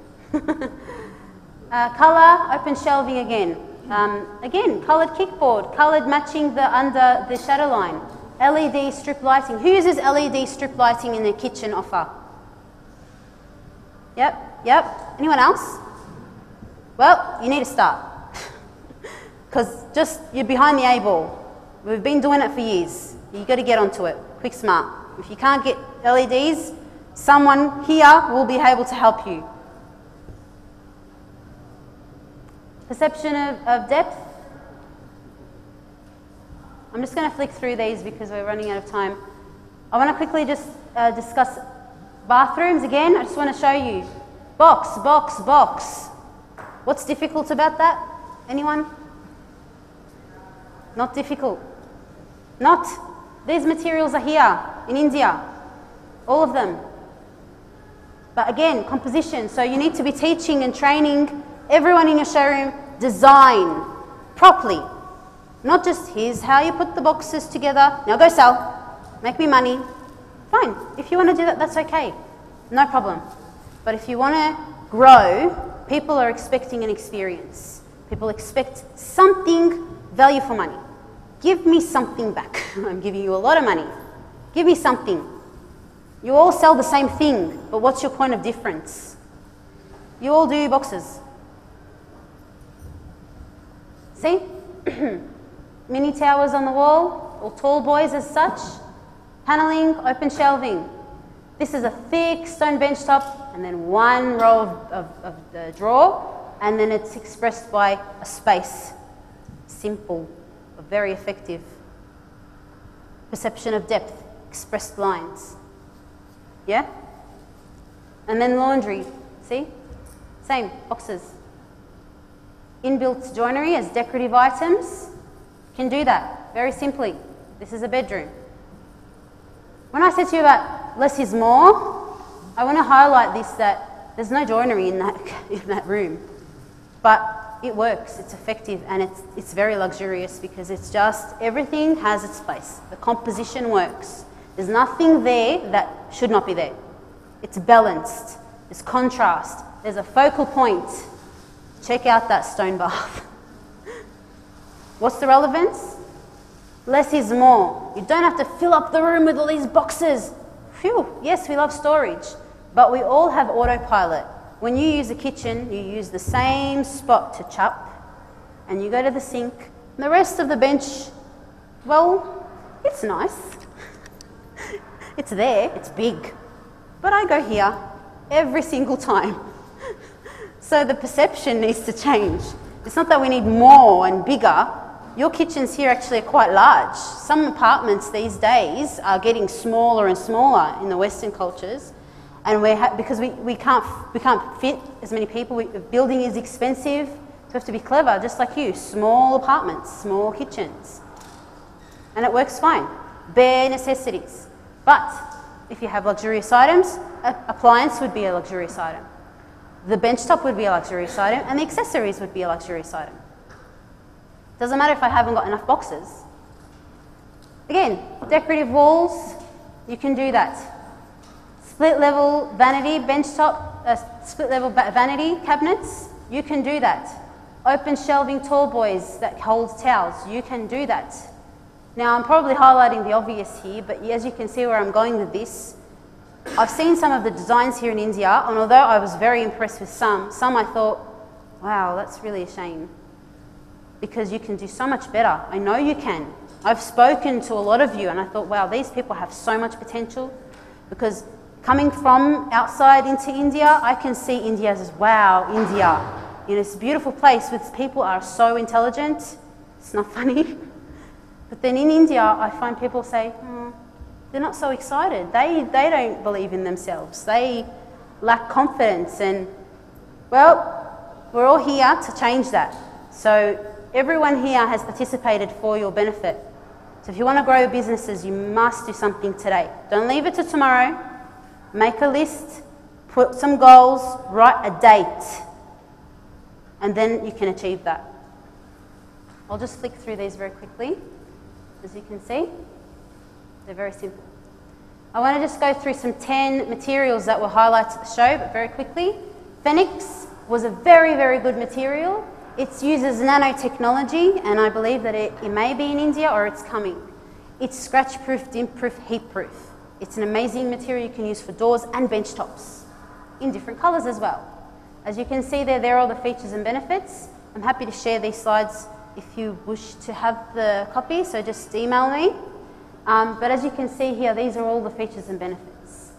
Colour, open shelving again. Again, coloured kickboard, coloured matching under the shadow line. LED strip lighting. Who uses LED strip lighting in their kitchen offer? Yep. Anyone else? Well, you need to start. Because you're behind the 8 ball. We've been doing it for years. You've got to get onto it. Quick, smart. If you can't get LEDs, someone here will be able to help you. Perception of depth. I'm just going to flick through these because we're running out of time. I want to quickly just discuss bathrooms again. I just want to show you. Box, box, box. What's difficult about that? Anyone? Not difficult. Not. These materials are here in India. All of them. But again, composition. So you need to be teaching and training everyone in your showroom design properly. Not just here's how you put the boxes together. Now go sell. Make me money. Fine. If you want to do that, that's okay. No problem. But if you want to grow, people are expecting an experience. People expect something, value for money. Give me something back. I'm giving you a lot of money. Give me something. You all sell the same thing, but what's your point of difference? You all do boxes. See? Mini towers on the wall, or tall boys as such. Paneling, open shelving. This is a thick stone bench top, and then one row of the drawer, and then it's expressed by a space. Simple, but very effective. Perception of depth, expressed lines. Yeah? And then laundry, see? Same, boxes. Inbuilt joinery as decorative items. Can do that, very simply. This is a bedroom. When I said to you about less is more, I want to highlight this, that there's no joinery in that room. But it works, it's effective, and it's very luxurious because it's just, everything has its place. The composition works. There's nothing there that should not be there. It's balanced, there's contrast, there's a focal point. Check out that stone bath. What's the relevance? Less is more. You don't have to fill up the room with all these boxes. Phew, yes, we love storage, but we all have autopilot. When you use a kitchen, you use the same spot to chop, and you go to the sink. The rest of the bench, well, it's nice. It's there, it's big. But I go here every single time. So the perception needs to change. It's not that we need more and bigger. Your kitchens here actually are quite large. Some apartments these days are getting smaller and smaller in the Western cultures, and because we can't fit as many people. Building is expensive, so we have to be clever, just like you. Small apartments, small kitchens. and it works fine. Bare necessities. But if you have luxurious items, an appliance would be a luxurious item. The benchtop would be a luxurious item, and the accessories would be a luxurious item. Doesn't matter if I haven't got enough boxes. Again, decorative walls, you can do that. Split level vanity, benchtop, split level vanity cabinets, you can do that. Open shelving tall boys that hold towels, you can do that. Now I'm probably highlighting the obvious here, but as you can see where I'm going with this, I've seen some of the designs here in India, and although I was very impressed with some I thought, wow, that's really a shame. Because you can do so much better. I know you can. I've spoken to a lot of you and I thought, wow, these people have so much potential. Because coming from outside into India, I can see India as, wow, India. You know, it's a beautiful place with people are so intelligent. It's not funny. But then in India, I find people say, they're not so excited. They don't believe in themselves. They lack confidence. And, well, we're all here to change that. So everyone here has participated for your benefit. So if you want to grow your businesses, you must do something today. Don't leave it to tomorrow. Make a list, put some goals, write a date, and then you can achieve that. I'll just flick through these very quickly. As you can see, they're very simple. I want to just go through some 10 materials that were highlights at the show, but very quickly. Phoenix was a very, very good material. It uses nanotechnology, and I believe that it may be in India or it's coming. It's scratch-proof, dimp-proof, heat-proof. It's an amazing material you can use for doors and bench tops in different colours as well. As you can see there are all the features and benefits. I'm happy to share these slides if you wish to have the copy, so just email me. But as you can see here, these are all the features and benefits.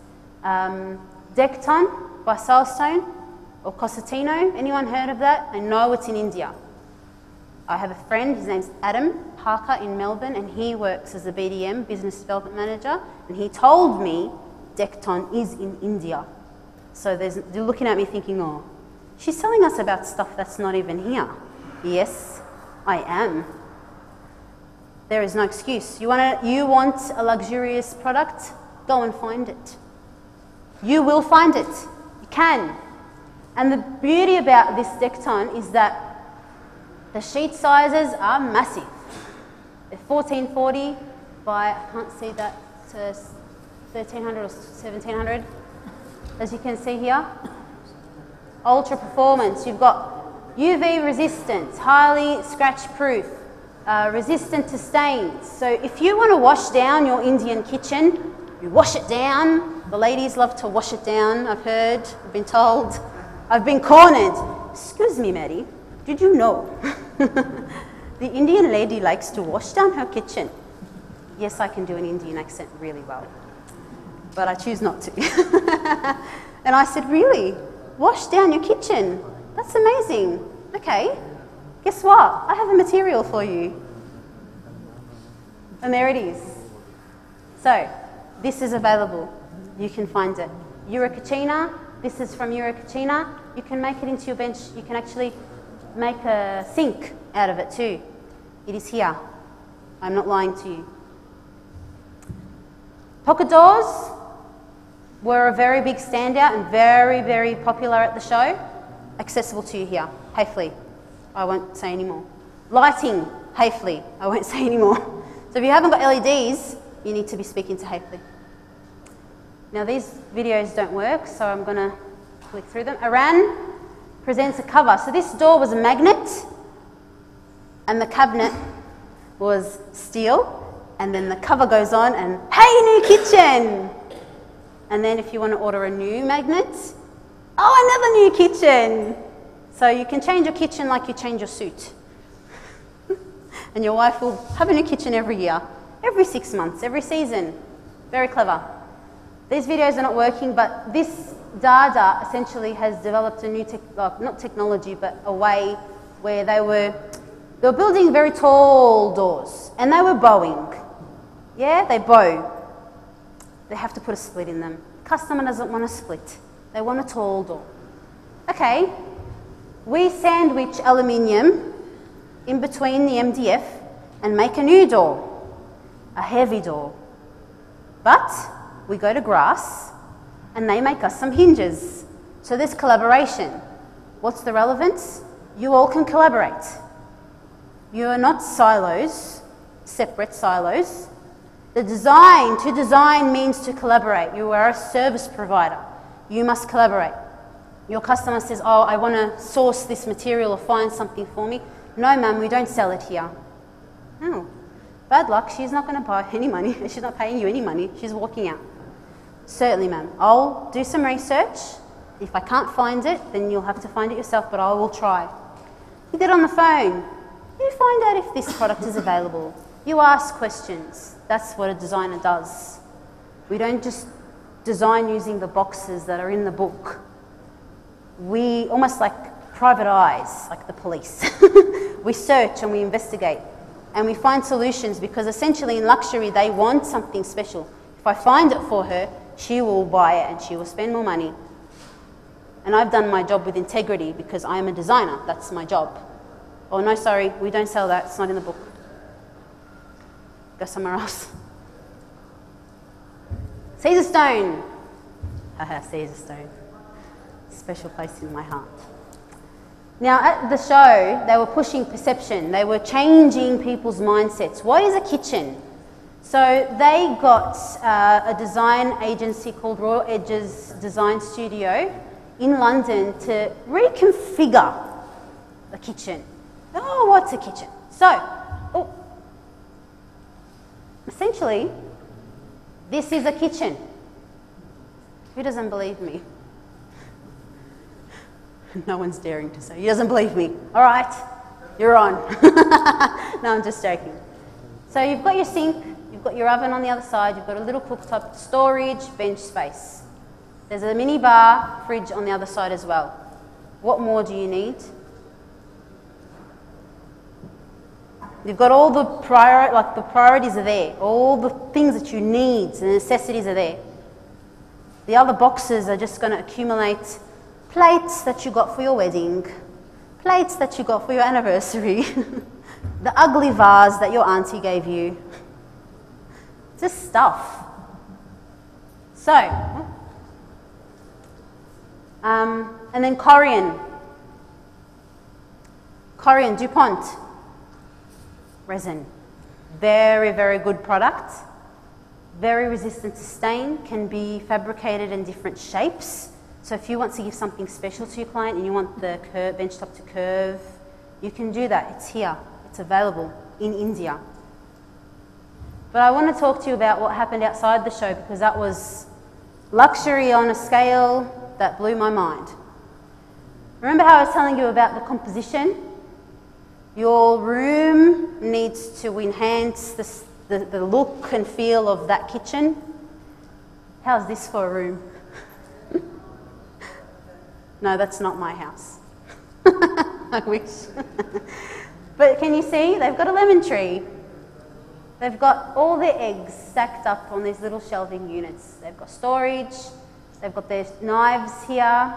Decton by Silestone or Cosentino, anyone heard of that? I know it's in India. I have a friend, his name's Adam Parker in Melbourne, and he works as a BDM, Business Development Manager, and he told me Decton is in India. So they're looking at me thinking, oh, she's telling us about stuff that's not even here. Yes, I am. There is no excuse. You want a luxurious product? Go and find it. You will find it. You can. And the beauty about this Decton is that the sheet sizes are massive. They're 1440 by, I can't see that, 1300 or 1700. As you can see here. Ultra performance. You've got UV resistance, highly scratch proof. Resistant to stains. So if you want to wash down your Indian kitchen, you wash it down. The ladies love to wash it down, I've heard, I've been told. I've been cornered. Excuse me, Mary, did you know the Indian lady likes to wash down her kitchen? Yes, I can do an Indian accent really well, but I choose not to. And I said, really? Wash down your kitchen? That's amazing. Okay. Guess what? I have a material for you. And there it is. So, this is available. You can find it. Eurocachina, this is from Eurocachina. You can make it into your bench. You can actually make a sink out of it too. It is here. I'm not lying to you. Pocket doors were a very big standout and very, very popular at the show. Accessible to you here, Hayfley. I won't say any more. Lighting, Hayfley. I won't say any more. So if you haven't got LEDs, you need to be speaking to Hayfley. Now these videos don't work, so I'm going to click through them. Aran presents a cover. So this door was a magnet, and the cabinet was steel, and then the cover goes on, and hey, new kitchen! And then if you want to order a new magnet, oh, another new kitchen! So you can change your kitchen like you change your suit. And your wife will have a new kitchen every year, every 6 months, every season. Very clever. These videos are not working, but this Dada essentially has developed a new, not technology, but a way where they were building very tall doors, and they were bowing. Yeah, they bow. They have to put a split in them. Customer doesn't want a split. They want a tall door. Okay. We sandwich aluminium in between the MDF and make a new door. a heavy door. But we go to grass and they make us some hinges. So there's collaboration. What's the relevance? You all can collaborate. You are not silos, separate silos. To design means to collaborate. You are a service provider. You must collaborate. Your customer says, oh, I want to source this material or find something for me. No, ma'am, we don't sell it here. Oh, bad luck. She's not going to buy any money. She's not paying you any money. She's walking out. Certainly, ma'am. I'll do some research. If I can't find it, then you'll have to find it yourself, but I will try. You get on the phone. You find out if this product is available. You ask questions. That's what a designer does. We don't just design using the boxes that are in the book. We almost like private eyes, like the police. We search and we investigate and we find solutions, because essentially in luxury they want something special. If I find it for her, she will buy it and she will spend more money. And I've done my job with integrity because I am a designer. That's my job. Oh no, sorry, we don't sell that. It's not in the book. Go somewhere else. Caesar stone. Haha, Caesar stone. Special place in my heart. Now at the show, they were pushing perception. They were changing people's mindsets. What is a kitchen? So they got a design agency called Raw Edges Design Studio in London to reconfigure the kitchen. Oh, what's a kitchen? So, essentially, this is a kitchen. Who doesn't believe me? No one's daring to say, he doesn't believe me. All right, you're on. No, I'm just joking. So you've got your sink, you've got your oven on the other side, you've got a little cooktop, storage, bench space. There's a mini bar, fridge on the other side as well. What more do you need? You've got all the priorities are there. All the things that you need, the necessities are there. The other boxes are just going to accumulate plates that you got for your wedding, plates that you got for your anniversary, the ugly vase that your auntie gave you. Just stuff. So, and then Corian DuPont resin. Very, very good product. Very resistant to stain, can be fabricated in different shapes. So if you want to give something special to your client and you want the bench top to curve, you can do that. It's here. It's available in India. But I want to talk to you about what happened outside the show, because that was luxury on a scale that blew my mind. Remember how I was telling you about the composition? Your room needs to enhance the look and feel of that kitchen. How's this for a room? No, that's not my house. I wish. But can you see? They've got a lemon tree. They've got all their eggs stacked up on these little shelving units. They've got storage. They've got their knives here.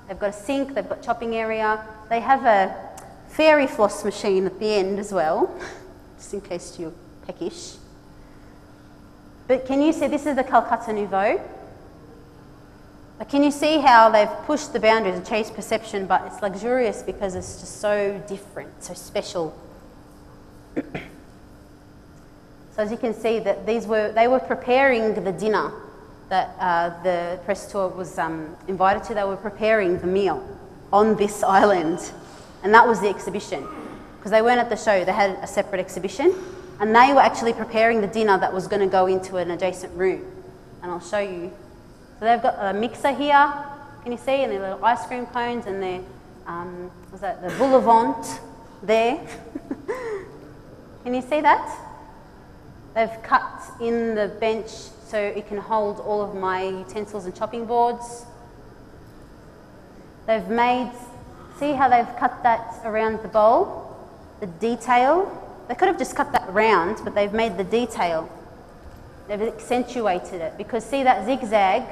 They've got a sink. They've got chopping area. They have a fairy floss machine at the end as well, just in case you're peckish. But can you see, this is the Calcutta Nouveau. But can you see how they've pushed the boundaries and changed perception, but it's luxurious because it's just so different, so special. So as you can see, that they were preparing the dinner that the press tour was invited to. They were preparing the meal on this island, and that was the exhibition. Because they weren't at the show, they had a separate exhibition, and they were actually preparing the dinner that was going to go into an adjacent room. And I'll show you. So they've got a mixer here, can you see, and their little ice cream cones, and their, what's that, the vol au vent there. Can you see that? They've cut in the bench so it can hold all of my utensils and chopping boards. They've made, see how they've cut that around the bowl? The detail. They could have just cut that round, but they've made the detail. They've accentuated it, because see that zigzag?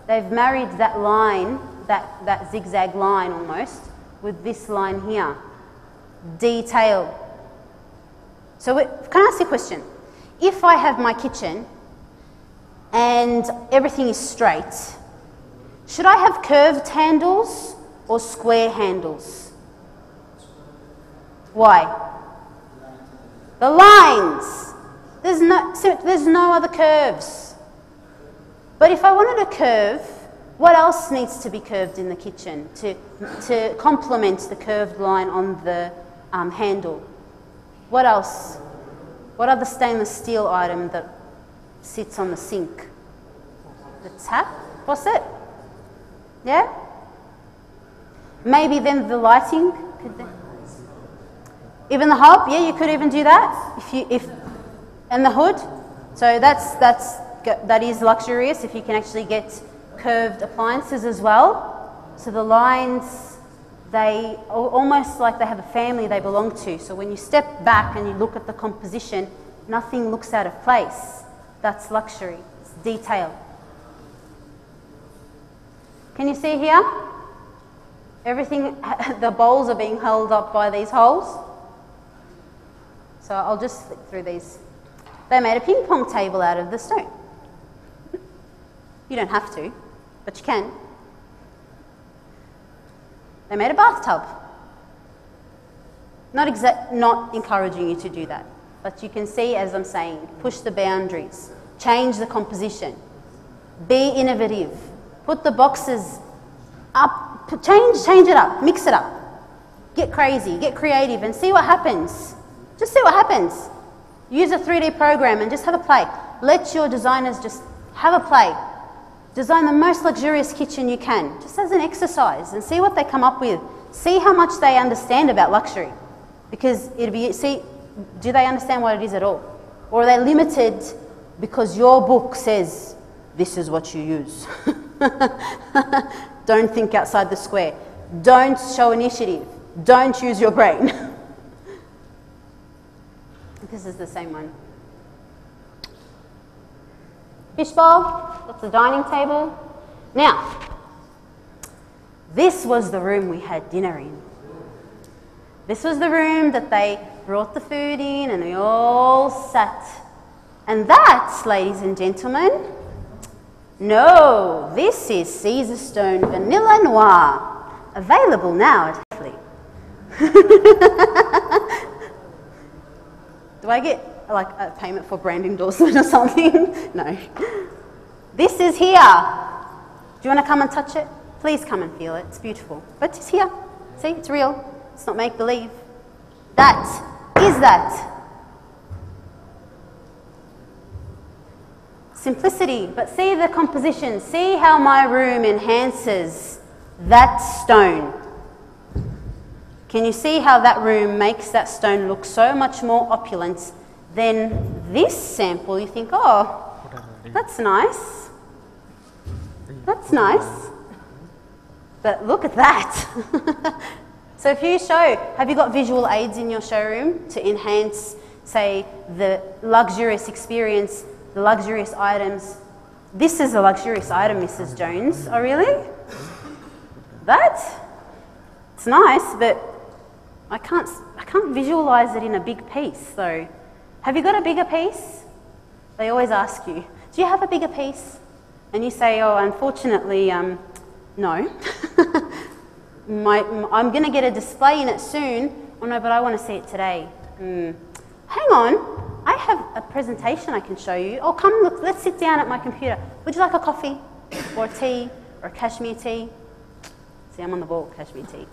They've married that line, that zigzag line almost, with this line here. Detail. So can I ask you a question? if I have my kitchen and everything is straight, should I have curved handles or square handles? Why? The lines. There's no other curves. But if I wanted a curve, what else needs to be curved in the kitchen to complement the curved line on the handle? What else? What other stainless steel item that sits on the sink? The tap? Faucet? Yeah? Maybe then the lighting? Even the hob? Yeah, you could even do that. And the hood? So that is luxurious if you can actually get curved appliances as well. So the lines, they almost like they have a family they belong to. So when you step back and you look at the composition, nothing looks out of place. That's luxury. It's detail. Can you see here? Everything, the bowls are being held up by these holes. So I'll just flick through these. They made a ping pong table out of the stone. You don't have to, but you can. They made a bathtub. Not encouraging you to do that, but you can see, as I'm saying, push the boundaries, change the composition, be innovative, put the boxes up, change it up, mix it up, get crazy, get creative and see what happens. Just see what happens. Use a 3D program and just have a play. Let your designers just have a play. Design the most luxurious kitchen you can, just as an exercise, and see what they come up with. See how much they understand about luxury. Because do they understand what it is at all? Or are they limited because your book says, this is what you use? Don't think outside the square. Don't show initiative. Don't use your brain. This is the same one. Fishbowl, that's the dining table. Now, this was the room we had dinner in. This was the room that they brought the food in and we all sat. And that, ladies and gentlemen, no, this is Caesar Stone Vanilla Noir. Available now at Heffley. Do I get like a payment for brand endorsement or something? No. This is here. Do you want to come and touch it? Please come and feel it. It's beautiful. But it's here. See, it's real. It's not make-believe. That is that. Simplicity. But see the composition. See how my room enhances that stone. Can you see how that room makes that stone look so much more opulent than this sample? You think, oh, that's nice. That's nice. But look at that. So if you have you got visual aids in your showroom to enhance, say, the luxurious experience, the luxurious items? This is a luxurious item, Mrs. Jones. Oh, really? It's nice, but I can't visualize it in a big piece, though. Have you got a bigger piece? They always ask you, do you have a bigger piece? And you say, oh, unfortunately, no. I'm going to get a display in it soon. Oh, no, but I want to see it today. Hang on. I have a presentation I can show you. Oh, come look. Let's sit down at my computer. Would you like a coffee or a tea or a cashmere tea? See, I'm on the ball, cashmere tea.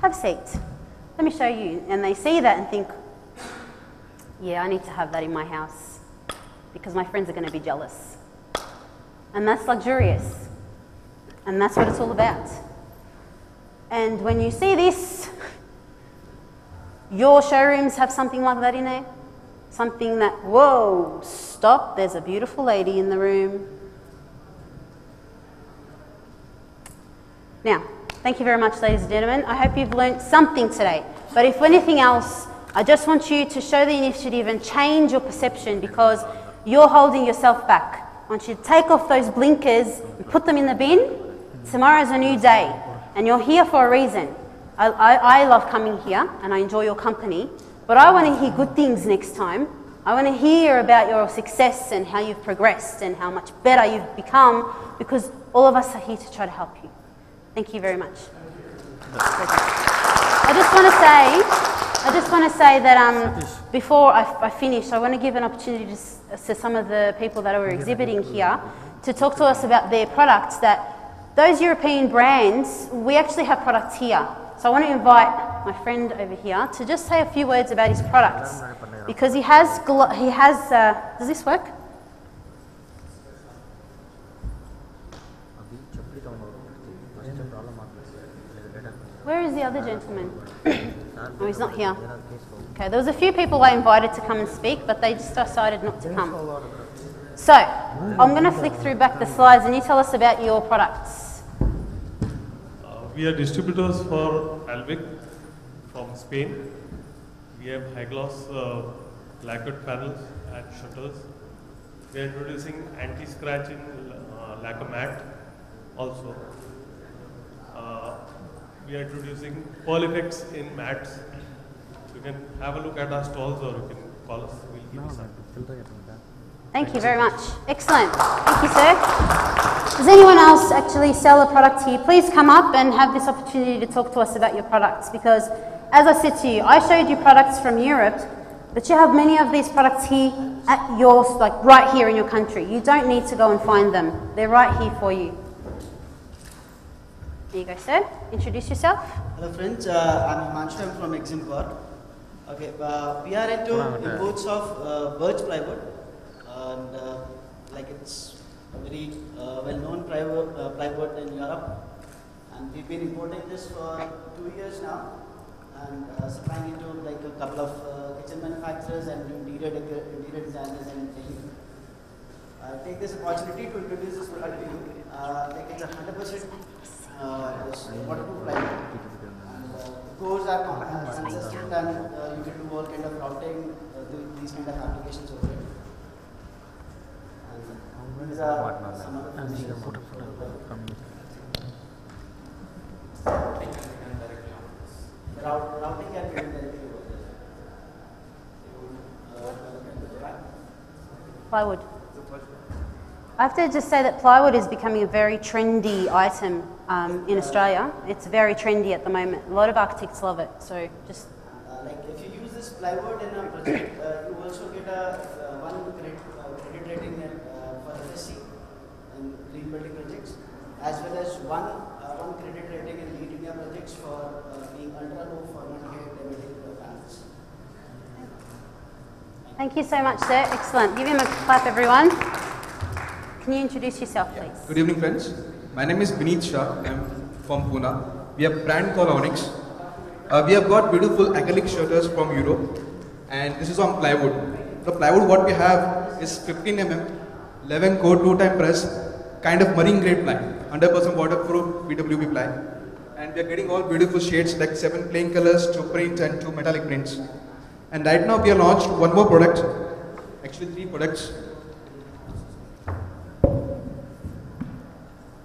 Have a seat. Let me show you. And they see that and think, yeah, I need to have that in my house because my friends are going to be jealous. And that's luxurious. And that's what it's all about. And when you see this, your showrooms have something like that in there. Something that, whoa, stop, there's a beautiful lady in the room. Now, thank you very much, ladies and gentlemen. I hope you've learnt something today. But if anything else, I just want you to show the initiative and change your perception because you're holding yourself back. I want you to take off those blinkers and put them in the bin. Tomorrow's a new day and you're here for a reason. I love coming here and I enjoy your company, But I want to hear good things next time. I want to hear about your success and how you've progressed and how much better you've become, because all of us are here to try to help you. Thank you very much. I just want to say that before I finish, I want to give an opportunity to some of the people that are exhibiting here to talk to us about their products. That those European brands, we actually have products here. So I want to invite my friend over here to just say a few words about his products, because he has does this work? Where is the other gentleman? Oh, he's not here. Okay, there was a few people I invited to come and speak, but they just decided not to come. So, I'm going to flick through back the slides and you tell us about your products. We are distributors for Alvic from Spain. We have high gloss lacquered panels and shutters. We are introducing anti-scratch in lacquer matte also. We are introducing pearl effects in mattes. You can have a look at our stalls or you can call us. We'll give you some. Thank you very much. Excellent. Thank you, sir. Does anyone else actually sell a product here? Please come up and have this opportunity to talk to us about your products, because as I said to you, I showed you products from Europe, but you have many of these products here at yours, like right here in your country. You don't need to go and find them. They're right here for you. There you go, sir. Introduce yourself. Hello friends, I'm Himanshu. I'm from Eximcore. Okay, we are into imports of birch plywood, and like it's a very well-known plywood in Europe, and we've been importing this for 2 years now, and supplying it to like a couple of kitchen manufacturers and interior designers in Delhi. I take this opportunity to introduce this product to you. Like it's 100% waterproof plywood. Cores are consistent, and you can do all kind of routing, these kind of applications over it. And these are some of the features. Routing can be done directly over there. Plywood. I have to just say that plywood is becoming a very trendy item in Australia. It's very trendy at the moment. A lot of architects love it. So just like if you use this plywood in a project, you also get a one credit rating for FSC in green building projects, as well as one credit rating in lead India projects for being ultra low for one-hit emitting panels. thank you so much, sir. Excellent. Give him a clap, everyone. Can you introduce yourself, please? Good evening, friends. My name is Vineet Shah. I'm from Pune. We have a brand called Onyx. We have got beautiful acrylic shutters from Europe, and this is on plywood. The plywood what we have is 15 mm, 11 core 2-time press, kind of marine grade ply, 100% waterproof PWP ply, and we are getting all beautiful shades like 7 plain colors, 2 prints, and 2 metallic prints. And right now we have launched one more product, actually 3 products.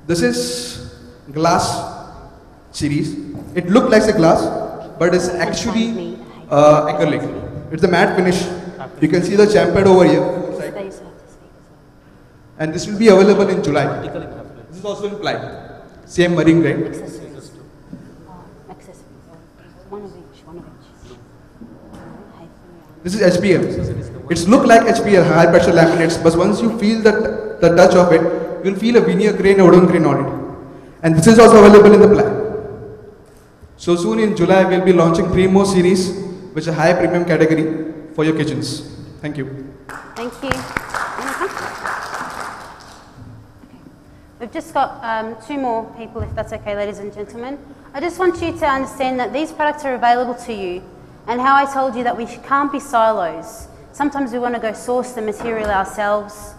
This is glass series. It looks like a glass, but it's actually acrylic. It's a matte finish. You can see the chamfered over here. And this will be available in July. This is also in ply. Same marine grade. Accessories. One of each. This is HPL. It's look like HPL, high pressure laminates, but once you feel the touch of it, you'll feel a veneer grain, a wooden grain on it. And this is also available in the ply. So soon in July, we'll be launching 3 more series, which are high premium category for your kitchens. Thank you. Thank you. We've just got 2 more people, if that's okay, ladies and gentlemen. I just want you to understand that these products are available to you, and how I told you that we can't be silos. Sometimes we want to go source the material ourselves.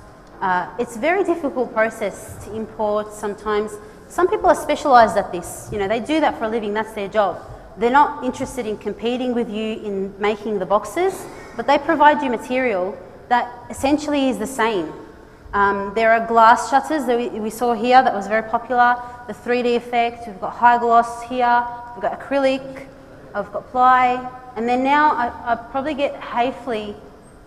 It's a very difficult process to import sometimes. Some people are specialised at this. You know, they do that for a living, that's their job. They're not interested in competing with you in making the boxes, but they provide you material that essentially is the same. There are glass shutters that we saw here that was very popular, the 3D effect, we've got high gloss here, we've got acrylic, I've got Ply, and then now I probably get Hafley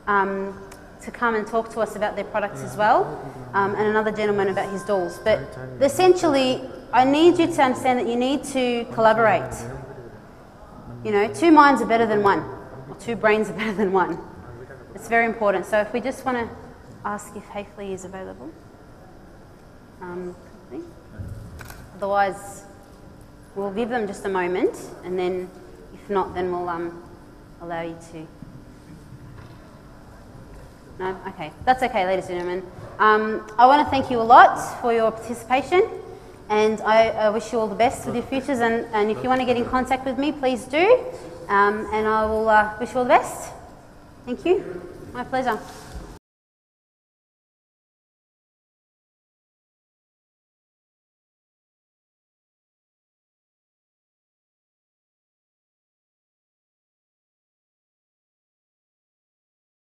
to come and talk to us about their products as well, and another gentleman about his dolls. But essentially, I need you to understand that you need to collaborate. You know, 2 minds are better than 1, or 2 brains are better than 1. It's very important. So if we just want to ask if Hafley is available. Quickly. Otherwise, we'll give them just a moment, and then if not, then we'll allow you to. No? Okay. That's okay, ladies and gentlemen. I want to thank you a lot for your participation, and I wish you all the best with your futures, and if you want to get in contact with me, please do, and I will wish you all the best. Thank you. My pleasure.